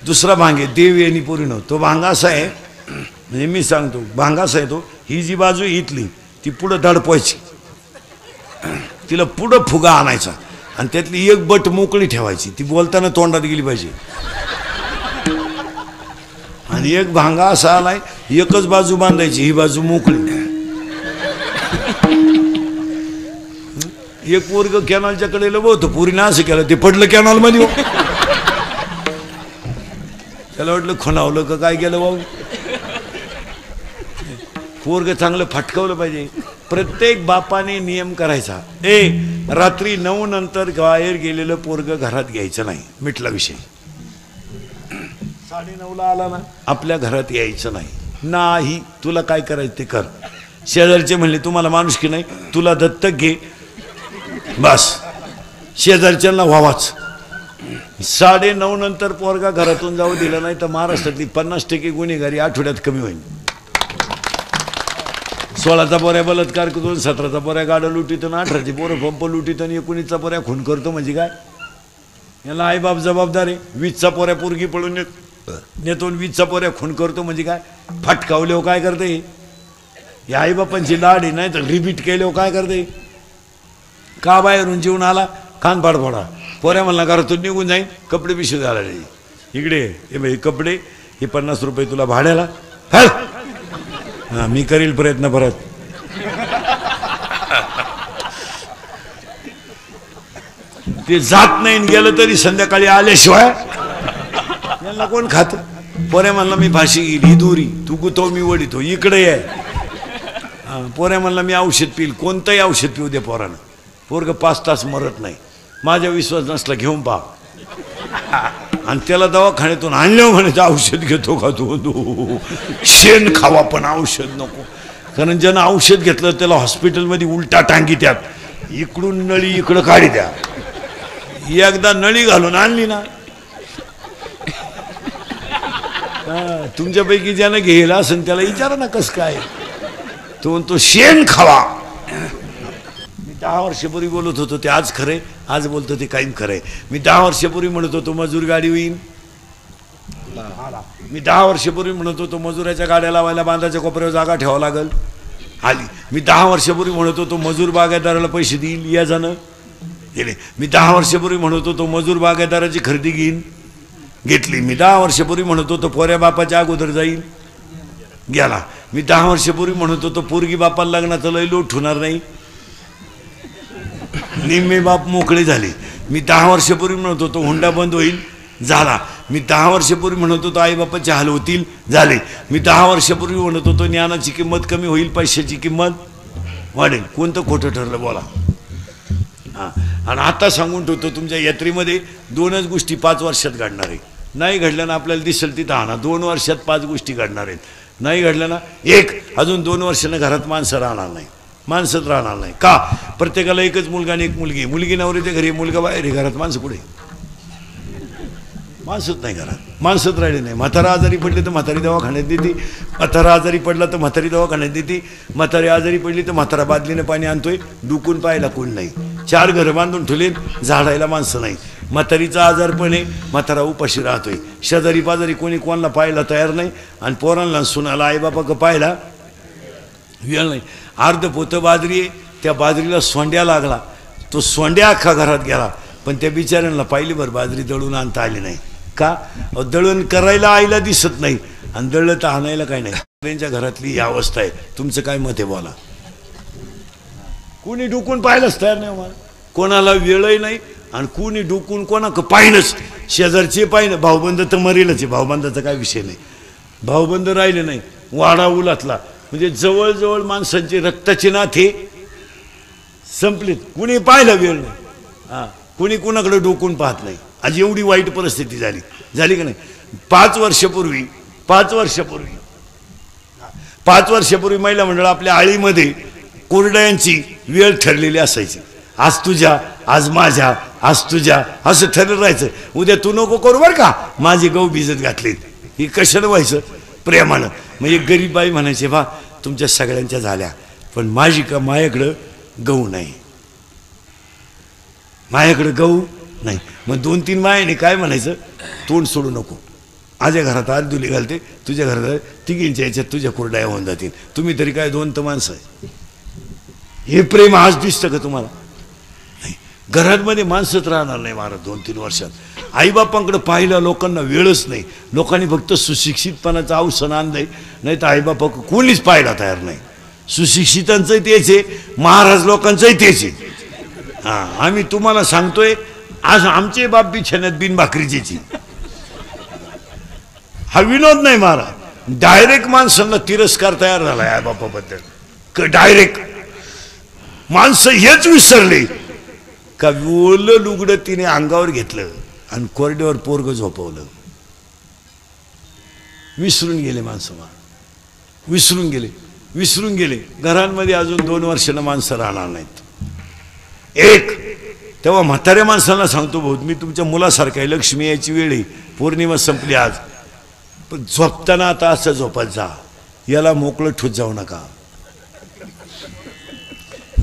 दुसरा भांग आहे देवी आणि पुरीनं. तो भांग असा आहे, म्हणजे मी सांगतो भांग असा आहे तो, ही जी बाजू इथली ती पुढं दडपवायची, तिला पुढं फुगा आणायचा आणि त्यातली एक बट मोकळी ठेवायची, ती बोलताना तोंडात गेली पाहिजे. आणि एक भांगा असा आलाय, एकच बाजू बांधायची, ही बाजू मोकळी. एक पोरग कॅनलच्या कडेला होतं, पुरीनं असं केलं, ते पडलं कॅनल मध्ये. त्याला वाटलं खुणावलं का काय केलं भाऊ. पोरग चांगलं फटकवलं पाहिजे. प्रत्येक बापाने नियम करायचा, रात्री 9 नंतर बाहेर गेलेलं पोरग घरात घ्यायचं नाही. मिटला विषय. 9:30ला आला ना, आपल्या घरात यायचं नाही. नाही, तुला काय करायचं ते कर. शेजारचे म्हणले तुम्हाला माणुसकी नाही, तुला दत्तक घे, बस. शेजारच्यांना व्हावाच. 9:30 नंतर पोरगा घरातून जाऊ दिला नाही तर महाराष्ट्रातली 50% गुन्हेगारी आठवड्यात कमी होईल. 16चा पोऱ्या बलात्कार करतो, 17चा पोऱ्या गाडं लुटीतो, 18ची पोरं पंप लुटीतो आणि 19चा पोऱ्या खून करतो. म्हणजे काय? याला आईबाप जबाबदार आहे. 20चा पोऱ्या पोरगी पळून नेतो, 20चा पोऱ्या खून करतो. म्हणजे काय? फटकावल्यावर काय करते? या आईबापांची लाड आहे. नाही तर रिपीट केल्यावर काय करते? का बाहेरून जेवून आला, कान पाडफोडा, पोऱ्या म्हणला घरातून निघून जाईन, कपडे पिशवी झाला नाही. इकडे हे बाई कपडे, हे 50 रुपये तुला भाड्याला. हा, मी करील प्रयत्न परत. ते जात नाही, गेलं तरी संध्याकाळी आल्याशिवाय यांना कोण खात. पोऱ्या म्हणला मी फाशी घेईल, ही दुरी तू गुतो मी वडितो, इकडे आहे. पोऱ्या म्हणला मी औषध पिईल, कोणतंही औषध पिऊ दे पोरानं, पोरग 5 तास मरत नाही. माझा विश्वास नसला घेऊन पहा. आणि त्याला दवाखान्यातून आणल्यावर म्हणायचं औषध घेतो का तू? शेण खावा पण औषध नको. कारण ज्यानं औषध घेतलं त्याला हॉस्पिटलमध्ये उलटा टांगी त्यात, इकडून नळी इकडं काढी द्या. एकदा नळी घालून आणली ना, तुमच्यापैकी ज्यानं घ्यायला असेल त्याला विचारा ना कसं काय. तो म्हणतो शेण खावा. 10 वर्षापूर्वी बोलत होतो ते आज खरे, आज बोलतो ते कायम खरंय. मी 10 वर्षापूर्वी म्हणत होतो मजूर गाडी होईल. मी 10 वर्षापूर्वी म्हणत होतो मजुराच्या गाड्या लावायला बांधाच्या कोपऱ्यावर जागा ठेवावं लागल, आली. मी 10 वर्षापूर्वी म्हणत होतो मजूर बागायतदाराला पैसे देईल, या जाणं गेले. मी 10 वर्षापूर्वी म्हणत होतो मजूर बागायतदाराची खरेदी घेईन, घेतली. मी 10 वर्षापूर्वी म्हणत होतो पोऱ्या बापाच्या अगोदर जाईल, गेला. मी 10 वर्षापूर्वी म्हणत होतो पोरगी बापाला लग्नाचं लय लोट होणार नाही, निम्मे बाप मोकळे झाले. मी 10 वर्षापूर्वी म्हणत होतो हुंडा बंद होईल, झाला. मी 10 वर्षापूर्वी म्हणत होतो आईबापाचे हाल होतील, झाले. मी 10 वर्षापूर्वी म्हणत होतो ज्ञानाची किंमत कमी होईल, पैशाची किंमत वाढेल. कोणतं खोटं ठरलं बोला. हां, आणि आता सांगून ठेवतो तुमच्या यात्रेमध्ये 2च गोष्टी 5 वर्षात घडणार आहे. नाही घडलं ना आपल्याला दिसेल तिथं आणा. 2 वर्षात 5 गोष्टी घडणार आहेत. नाही घडलं ना, एक अजून 2 वर्षानं घरात माणसं राहणार नाही, माणसंच राहणार नाही. का? प्रत्येकाला एकच मुलगा आणि एक मुलगी. मुलगी नवरीच्या घरी, मुलगा बाहेर आहे, घरात माणसं कुठे? माणसंच नाही घरात, माणसंच राहिले नाही. म्हातारा आजारी पडले तर म्हातारी दवाखान्यात देते, म्हातारा आजारी पडला तर म्हातारी दवाखान्यात देते, म्हातारी आजारी पडली तर म्हातारा बादलीनं पाणी आणतोय, डुकून पाहायला कोण नाही. 4 घरं बांधून ठेवले, झाडायला माणसं नाही. म्हातारीचा आजारपण आहे, म्हातारा उपाशी राहतोय. शेजारी पाजारी कोणी कोणाला पाहायला तयार नाही. आणि पोरांना सुनाला आईबापा का पाहायला वेळ नाही. अर्ध पोतं बाजरी आहे, त्या बाजरीला सोंड्या लागला, तो सोंड्या अख्खा घरात गेला, पण त्या बिचाऱ्यांना पाहिलीभर बाजरी दळून आणता आली नाही. का? दळण करायला आईला दिसत नाही आणि दळलं तर आणायला काय नाही. त्यांच्या घरातली ही अवस्था आहे. तुमचं काय मत आहे बोला. कुणी डुकून पाहिलंच तयार नाही मला, कोणाला वेळही नाही आणि कुणी डुकून कोणा पाहिनच. शेजारचे पाहिनं, भाऊबंद तर मरेलच आहे, भाऊबंदाचा काय विषय नाही. भाऊबंद राहिले नाही, वाडा उलातला, म्हणजे जवळजवळ माणसांचे रक्ताचे नाते संपलेत. कुणी पाहिलं वेळ नाही, हां, कुणी कुणाकडे डोकून पाहत नाही. आज एवढी वाईट परिस्थिती झाली का नाही. 5 वर्षापूर्वी महिला मंडळ आपल्या आळीमध्ये कोरड्यांची वेळ ठरलेली असायची. आज तुझ्या, आज माझ्या, आज तुझ्या असं ठरलं राहायचं. उद्या तू नको करू बरं का, माझी गहू भिजत घातलीत. ही कशाला व्हायचं? प्रेमानं. म्हणजे गरीब बाई म्हणायचे, बा तुमच्या सगळ्यांच्या झाल्या, पण माझी का माझ्याकडं गहू नाही, माझ्याकडे गहू नाही. मग 2-3 बायाने काय म्हणायचं, तोंड सोडू नको, माझ्या घरात आज दुली घालते, तुझ्या घरात तिघींच्या याच्यात तुझ्या कुरड्या होऊन जातील, तुम्ही तरी काय 2 तर माणसं आहे. हे प्रेम आज दिसतं का तुम्हाला? नाही. घरांमध्ये माणसंच राहणार नाही महाराज 2-3 वर्षात. आईबापांकडे पाहिलं लोकांना वेळच नाही. लोकांनी फक्त सुशिक्षितपणाचं अवसान आणलंय, नाही तर आईबापा कोणीच पाहायला तयार नाही. सुशिक्षितांचंही तेच आहे, महाराज लोकांचंही तेच आहे. हां, आम्ही तुम्हाला सांगतोय, आज आमचे बाप बिछाण्यात बिन भाकरीची. हा विनोद नाही महाराज. डायरेक्ट माणसांना तिरस्कार तयार झाला आहे आईबापाबद्दल. डायरेक्ट माणसं हेच विसरले का ओलं लुगडं तिने अंगावर घेतलं आणि कोरड्यावर पोरग झोपवलं. विसरून गेले माणसं, विसरून गेले. घरांमध्ये अजून 2 वर्षानं माणसं राहणार नाहीत. तेव्हा म्हाताऱ्या माणसांना सांगतो, भाऊ मी तुमच्या मुलासारखा आहे, लक्ष्मी यायची वेळ आहे, पौर्णिमा संपली आज, पण झोपताना आता असं झोपत जा, याला मोकळं ठूत जाऊ नका,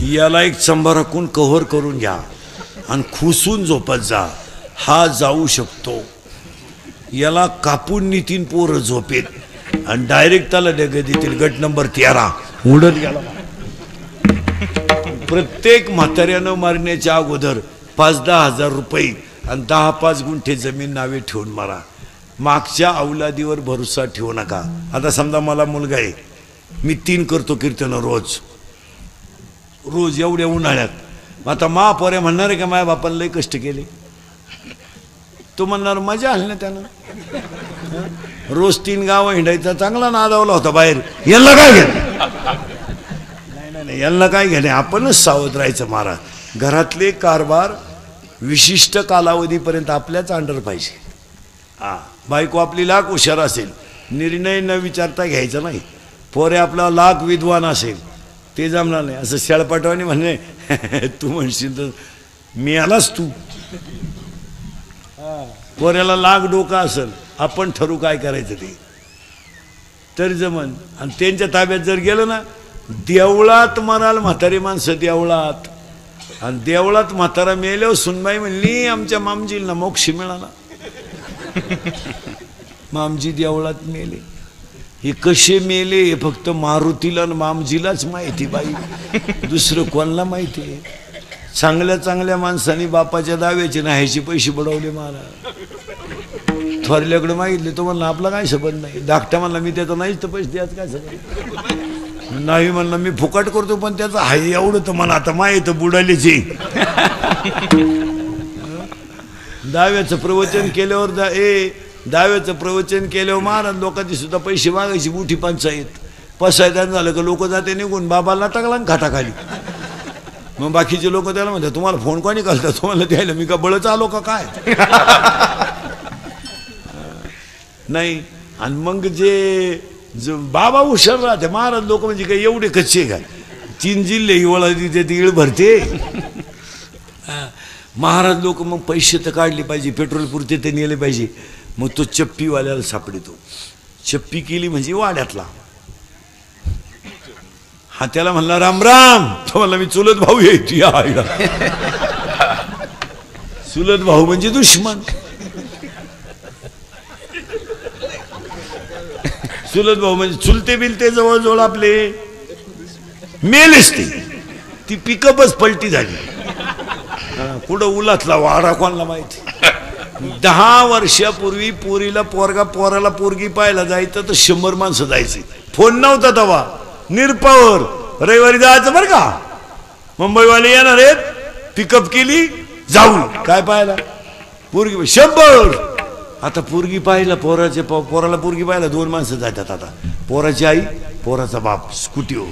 याला एक चंबा राखून कव्हर करून घ्या आणि खुसून झोपत जा. हा जाऊ शकतो. याला कापून नितीन पोरं झोपेत आणि डायरेक्ट त्याला डगे देतील. गट नंबर 13 उडत गेला. प्रत्येक म्हाताऱ्यानं मारण्याच्या अगोदर 5-10 हजार रुपये आणि 10-5 गुंठे जमीन नावे ठेवून मारा. मागच्या अवलादीवर भरोसा ठेवू नका. आता समजा मला मुलगा आहे, मी 3 करतो कीर्तन रोज एवढ्या उन्हाळ्यात. आता महापोऱ्या म्हणणार आहे का माझ्या बापाला लई कष्ट केले? तो म्हणणार मजा आली ना त्यानं, रोज 3 गावं हिंडायचा, चांगला नादावला होता बाहेर, यांना काय घेणे? नाही, यांना काय घेणे? आपणच सावध राहायचं महाराज. घरातले कारभार विशिष्ट कालावधीपर्यंत आपल्याच अंडर पाहिजे. बायको आपली लाख हुशार असेल, निर्णय न विचारता घ्यायचा नाही. पोरे आपला लाख विद्वान असेल, ते जमणार नाही. असं शेळपाटवानी म्हणणे, तू म्हणशील तर मी आलास तू. पोऱ्याला लाख डोका असेल, आपण ठरू काय करायचं ते तर जमन. आणि त्यांच्या ताब्यात जर गेलं ना, देवळात मराल म्हातारी माणसं देवळात, आणि देवळात म्हातारा मेल्यावर सुनबाई म्हणली आमच्या मामजीला मोक्ष मिळाला. मामजी देवळात मेले. हे कसे मेले हे फक्त मारुतीला आणि मामजीलाच माहिती बाई, दुसरं कोणाला माहिती आहे? चांगल्या माणसांनी बापाच्या दाव्याचे नाहीचे पैसे बुडवले महाराज. थोरल्याकडे मागितले, तो म्हणला आपला काय सबंध नाही. धाकटा म्हणला मी त्याचा नाहीच तर पैसे द्यायचं काय सबंध नाही. म्हणला मी फुकट करतो, पण त्याचं हाय एवढं तर मला आता माहित बुडालीच. दाव्याचं प्रवचन केल्यावर दाव्याचं प्रवचन केल्यावर महाराज लोकांची सुद्धा पैसे मागायची मोठी पंचायत. पसायदान झालं का लोक जाते निघून, बाबाला टाकला ना खाटाखाली. मग बाकीचे लोक त्याला म्हणतात तुम्हाला फोन कोणी करतात, तुम्हाला द्यायला मी का बळच आलो का काय? नाही. आणि मग जे बाबा हुशार राहते महाराज लोक, म्हणजे काय एवढे कच्चे काय? 3 जिल्हे हिवाळा तिथे ती इळ भरते महाराज लोक. मग पैसे तर काढले पाहिजे, पेट्रोल पुरते ते नेले पाहिजे. मग तो चप्पीवाल्याला सापडतो. चप्पी केली म्हणजे वाड्यातला. हा त्याला म्हणला राम राम. तो म्हणला मी चुलत भाऊ येते. चुलत भाऊ म्हणजे दुश्मन. चुलत भाऊ म्हणजे चुलते बिलते जवळजवळ आपले मेलेच. ती पिकअपच पलटी झाली. कुठं उलातला वाडा कोणाला माहिती. 10 वर्षापूर्वी पोराला पोरगी पाहायला जायचं तर 100 माणसं जायची. फोन नव्हता तेव्हा. निरपावर रविवारी जायचं बरं का. मुंबईवाले येणार आहेत, पिकअप केली, जाऊ काय पाहायला पोरगी 100. आता पोरगी पाहिला पोराला पोरगी पाहिला 2 माणसं जातात. आता पोराची आई पोराचा बाप स्कूटीवर.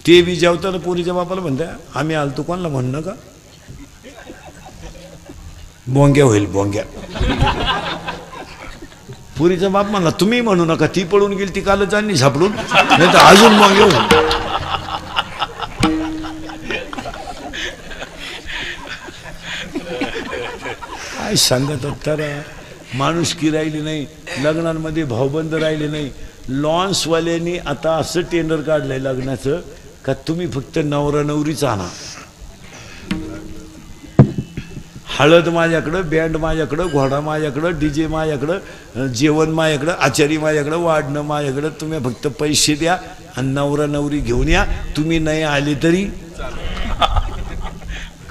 ते बी जेवताना पोरीच्या बापाला म्हणता आम्ही आलतो कोणाला म्हणणं का. बोंग्या होईल बोंग्या. पुरीचा बाप म्हणला तुम्ही म्हणू नका, ती पळून गेली ती कालच आणली सापडून, नाही तर अजून बोंगे होईल. काय सांगत तर माणुसकी राहिली नाही, लग्नांमध्ये भाऊबंद राहिले नाही. लॉन्सवाल्यांनी आता असं टेंडर काढलंय लग्नाचं का तुम्ही फक्त नवरा नवरीच आणा. हळद माझ्याकडं, बँड माझ्याकडं, घोडा माझ्याकडं, डीजे माझ्याकडं, जेवण माझ्याकडं, आचारी माझ्याकडं, वाढणं माझ्याकडं. तुम्ही फक्त पैसे द्या आणि नवरा नवरी घेऊन या. तुम्ही नाही आले तरी,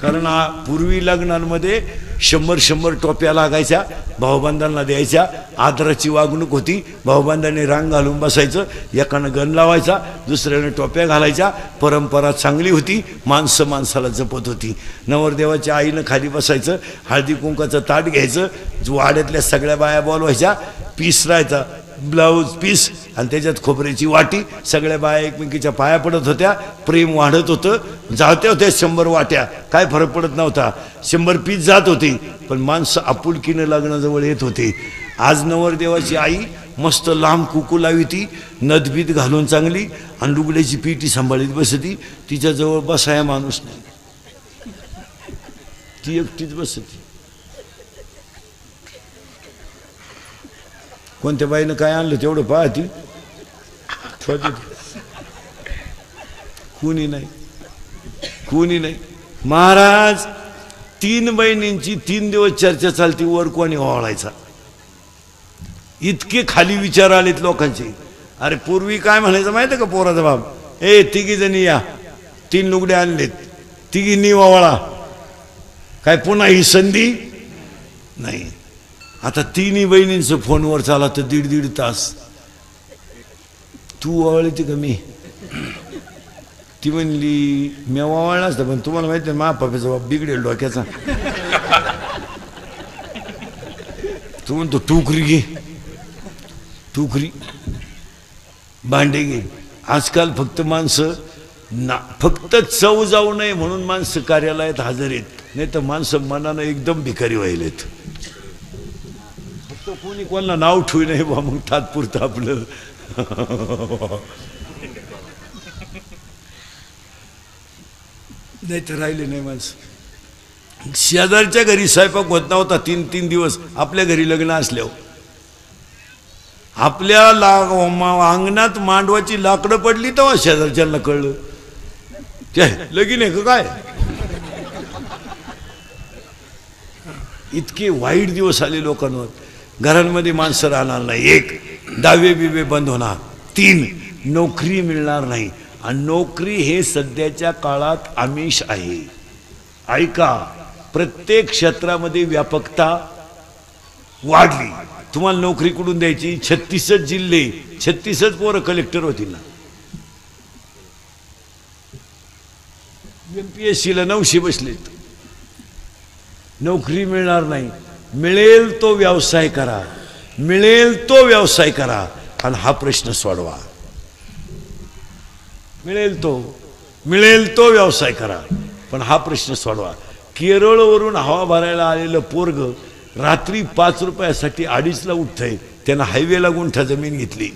कारण पूर्वी लग्नांमध्ये 100 टोप्या लागायच्या, भाऊबंधांना द्यायच्या. आदराची वागणूक होती. भाऊबंधांनी रांग घालून बसायचं, एकानं गण लावायचा, दुसऱ्यानं टोप्या घालायच्या. परंपरा चांगली होती, माणसं माणसाला जपत होती. नवरदेवाच्या आईनं खाली बसायचं, हळदी कुंकाचं ताट घ्यायचं, वाड्यातल्या सगळ्या बाया बोलवायच्या, पीस राहायचा, ब्लाऊज पीस आणि त्याच्यात खोबऱ्याची वाटी. सगळ्या बाया एकमेकीच्या पाया पडत होत्या, प्रेम वाढत होतं. जाते होत्या 100 वाट्या, काय फरक पडत नव्हता. 100 पीस जात होती, पण माणसं आपुलकीनं लग्नाजवळ येत होते. आज नवरदेवाची आई मस्त लांब कुकू लावी ती, नदबीत घालून चांगली आणि लुगड्याची पिठी सांभाळीत बसती. तिच्याजवळ बसाया माणूस नाही, ती एकटीच बसती. कोणत्या बाईनं काय आणलं तेवढं पाहती, कुणी नाही, कुणी नाही. महाराज 3 बहिणींची 3 दिवस चर्चा चालती, वर कोणी ओवाळायचा. इतके खाली विचार आलेत लोकांचे. अरे पूर्वी काय म्हणायचं माहिती का पोराचा बाप, 3घी जणी या, 3 लुगडे आणलेत, 3घींनी ओवाळा. काय पुन्हा ही संधी नाही. आता 3ही बहिणींचं फोनवर चाला तर 1.5 तास. तू ओवाळते का मी. ती म्हणली मी ओवाळला असतं, पण तुम्हाला माहिती आहे महापाप्याचा बाप बिघडेल डोक्याचा. तू म्हणतो टुकरी घे, टुकरी भांडे घे. आजकाल फक्त माणसं फक्त चव जाऊ नये म्हणून माणसं कार्यालयात हजर आहेत, नाही तर माणसं मनानं एकदम भिकारी व्हायलेत. फक्त कोणी कोणाला नाव ठेवू नये बा, मग तात्पुरतं आपलं. नाही तर राहिले नाही माणसं. शेजारच्या घरी स्वयंपाक होत नव्हता 3 दिवस. आपल्या घरी लग्न असल्यावर आपल्या अंगणात मांडवाची लाकडं पडली तेव्हा शेजारच्यांना कळलं ते लगीन आहे का काय. इतके वाईट दिवस आले लोकांवर. घरांमध्ये माणसं राहणार नाही. 1 दावे बिवे बंद होणार. 3 नोकरी मिळणार नाही. आणि नोकरी हे सध्याच्या काळात आमिष आहे. ऐका, प्रत्येक क्षेत्रामध्ये व्यापकता वाढली. तुम्हाला नोकरी कुठून द्यायची. 36 जिल्हे, 36 पोरं कलेक्टर होतील ना. MPSCला 900 बसलेत. नोकरी मिळणार नाही. मिळेल तो व्यवसाय करा, मिळेल तो व्यवसाय करा आणि हा प्रश्न सोडवा. मिळेल तो व्यवसाय करा पण हा प्रश्न सोडवा. केरळवरून हवा भरायला आलेलं पोरग रात्री 5 रुपयासाठी 2.5ला उठतंय. त्यानं हायवेला गुंठा जमीन घेतली.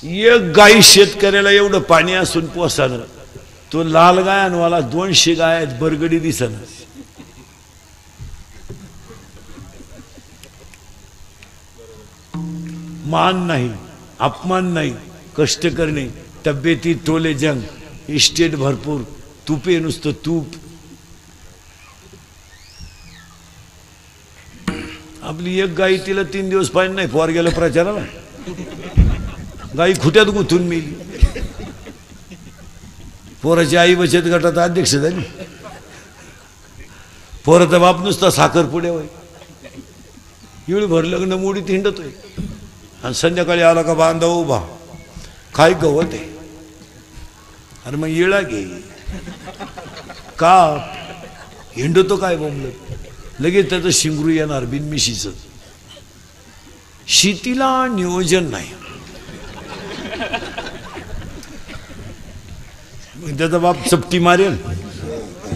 एक गाई शेतकऱ्याला एवढं पाणी असून पोसानं, तो लाल गायांवाला 200 गायात बरगडी दिसन. मान नाही, अपमान नाही, कष्ट करणे, तब्येती तोले जंग, इस्टेट भरपूर, तुपे नुसतं तूप. आपली एक गाई तिला 3 दिवस पाणी नाही. पोर गेलं प्रचाराला, गाई खुट्यात गुंतून मेली. पोराची आई बचत गटाचा अध्यक्ष झाली. पोराचा बाप नुसता साखरपुड्या होय, इळ भर लग्न मोडीत हिंडतोय. आणि संध्याकाळी आला का बांधा उभा, काय गवत आहे. अरे मग येळा घे का हिंडतो काय बोंबलत, लगेच त्याचं शिंगरू येणार बिनमिशीचं. शेतीला नियोजन नाही. त्याचा बाप चपटी मारेल,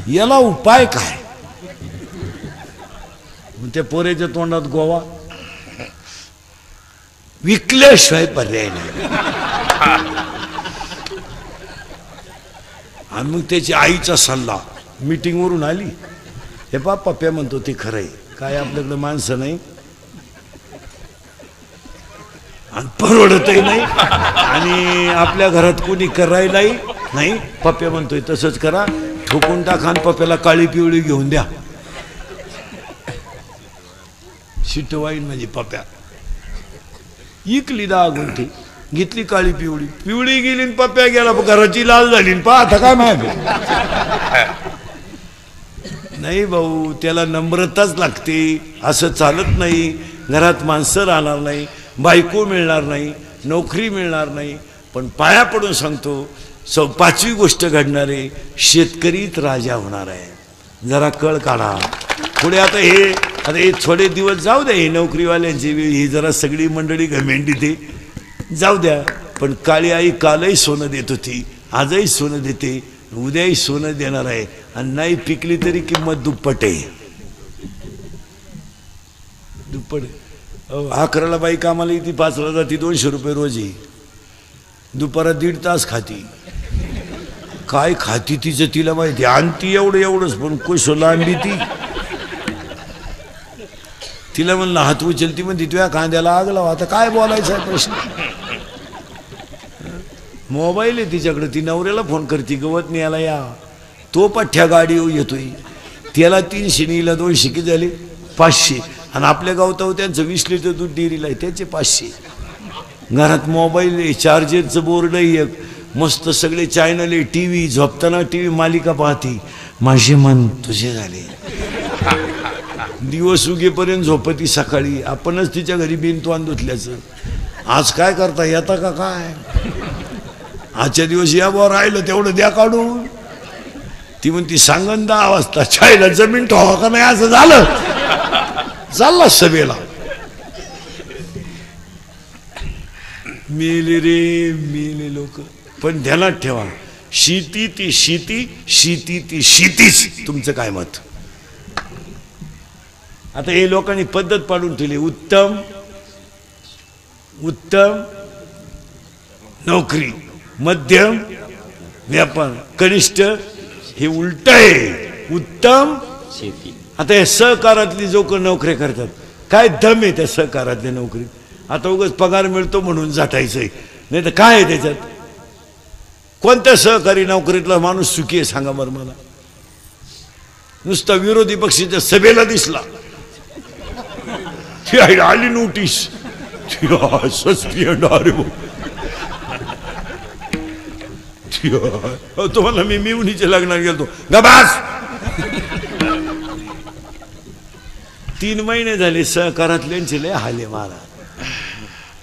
याला उपाय काय. त्या पोऱ्याच्या तोंडात गोवा, विकल्याशिवाय पर्याय नाही. आणि मग त्याची आईचा सल्ला मीटिंगवरून आली, हे पप्प्या म्हणतो ते खरं आहे, काय आपल्याकडे माणसं नाही आणि परवडतही नाही आणि आपल्या घरात कोणी करायलाही नाही. पप्प्या म्हणतोय तसंच करा, ठोकून टाका आणि पप्प्याला काळी पिवळी घेऊन द्या. शिटवाईन म्हणजे पप्प्या इकली 10 गुंठी, घेतली काळी पिवळी, पिवळी गेली पप्प्या गेला, घराची लाल झाली. आता काय माहिती नाही भाऊ, त्याला नम्रताच लागते. असं चालत नाही. घरात माणसं राहणार नाही, बायको मिळणार नाही, नोकरी मिळणार नाही. पण पाया पडून सांगतो, 5वी गोष्ट घडणार आहे, शेतकरीच राजा होणार आहे. जरा कळ काढा पुढे. आता हे थोडे दिवस जाऊ द्या, हे नोकरीवाल्यांची ही जरा सगळी मंडळी घमेंडी ते जाऊ द्या. पण काळी आई कालही सोनं देत होती, आजही सोनं देते, उद्याही सोनं देणार आहे. आणि नाही पिकली तरी किंमत दुप्पट आहे, दुप्पट. 11ला बाई कामाला येते, 5ला जाती, 200 रुपये रोज आहे. दुपारात 1.5 तास खाती. काय खाती तिचं तिला माहिती. आणती एवढंच, पण कुशो लांबी ती. तिला म्हणलं हात उचलती म्हणते तुझ्या कांद्याला आग लावा. आता काय बोलायचा प्रश्न. मोबाईल आहे तिच्याकडे, ती नवऱ्याला फोन करते, गवत न्यायला या. तो पठ्ठ्या गाडी येतोय, त्याला 300 नीला 200 किती झाले 500. आणि आपल्या गावताव त्यांचं 20 लिटर दूध डेअरीला आहे, त्याचे 500. घरात मोबाईल आहे, चार्जरचं बोर्ड आहे एक, मस्त सगळे चॅनल आहे, टी व्ही, झोपताना टी व्ही मालिका पाहते. माझे मन तुझे झाले. दिवस उगेपर्यंत झोपती सकाळी. आपणच तिच्या घरी बिनतोंड धुतल्याचं. आज काय करता येता का काय. आजच्या दिवस या बा राहिलं तेवढं द्या काढून. ती म्हणती सांगन 10 वाजता चायला जमीन ठेवा का नाही. असं झालं, चालला सभेला. मेले रे मेले लोक. पण ध्यानात ठेवा, शेती ती शेती, शेती ती शेतीच. तुमचं काय मत. आता हे लोकांनी पद्धत पाडून ठेवली, उत्तम उत्तम नोकरी, मध्यम व्यापार, कनिष्ठ हे उलट आहे, उत्तम शेती. आता हे सहकारातली जो कोण नोकरी करतात, काय दम आहे त्या सहकारातल्या नोकरीत. आता उगाच पगार मिळतो म्हणून जाटायचंय, नाही तर काय आहे त्याच्यात. कोणत्या सहकारी नोकरीतला माणूस सुखी आहे सांगा बरं मला. नुसता विरोधी पक्षाच्या सभेला दिसला, आली नोटीस, सस्पेंड. अरे तुम्हाला मी मिवणीच्या लग्नात गेलतो, गबास. 3 महिने झाले सहकारातल्यांचे लय हाले मारा.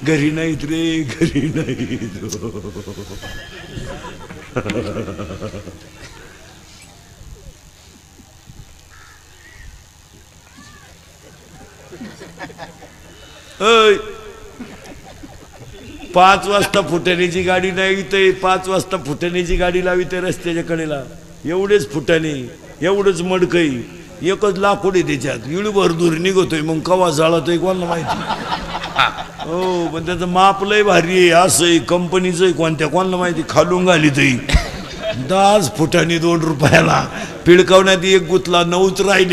घरी नाहीत रे, घरी नाहीत. अय 5 वाजता फुटाण्याची गाडी नाही इथे, 5 वाजता फुटाण्याची गाडी लावी ते रस्त्याच्या कडेला. एवढेच फुटाणे, एवढंच मडकई, एकच लाकूड आहे त्याच्यात. इळभर दूर निघतोय, मग कवा जाळतोय कोणाला माहिती. हो, पण त्याचं माप लय भारी आहे, असं आहे, कंपनीचं आहे, कोणाला माहिती. खालून घाली तरी 10 फुटाने 2 रुपयाला. पिळकावण्यात एक गुतला, 9च राहिले.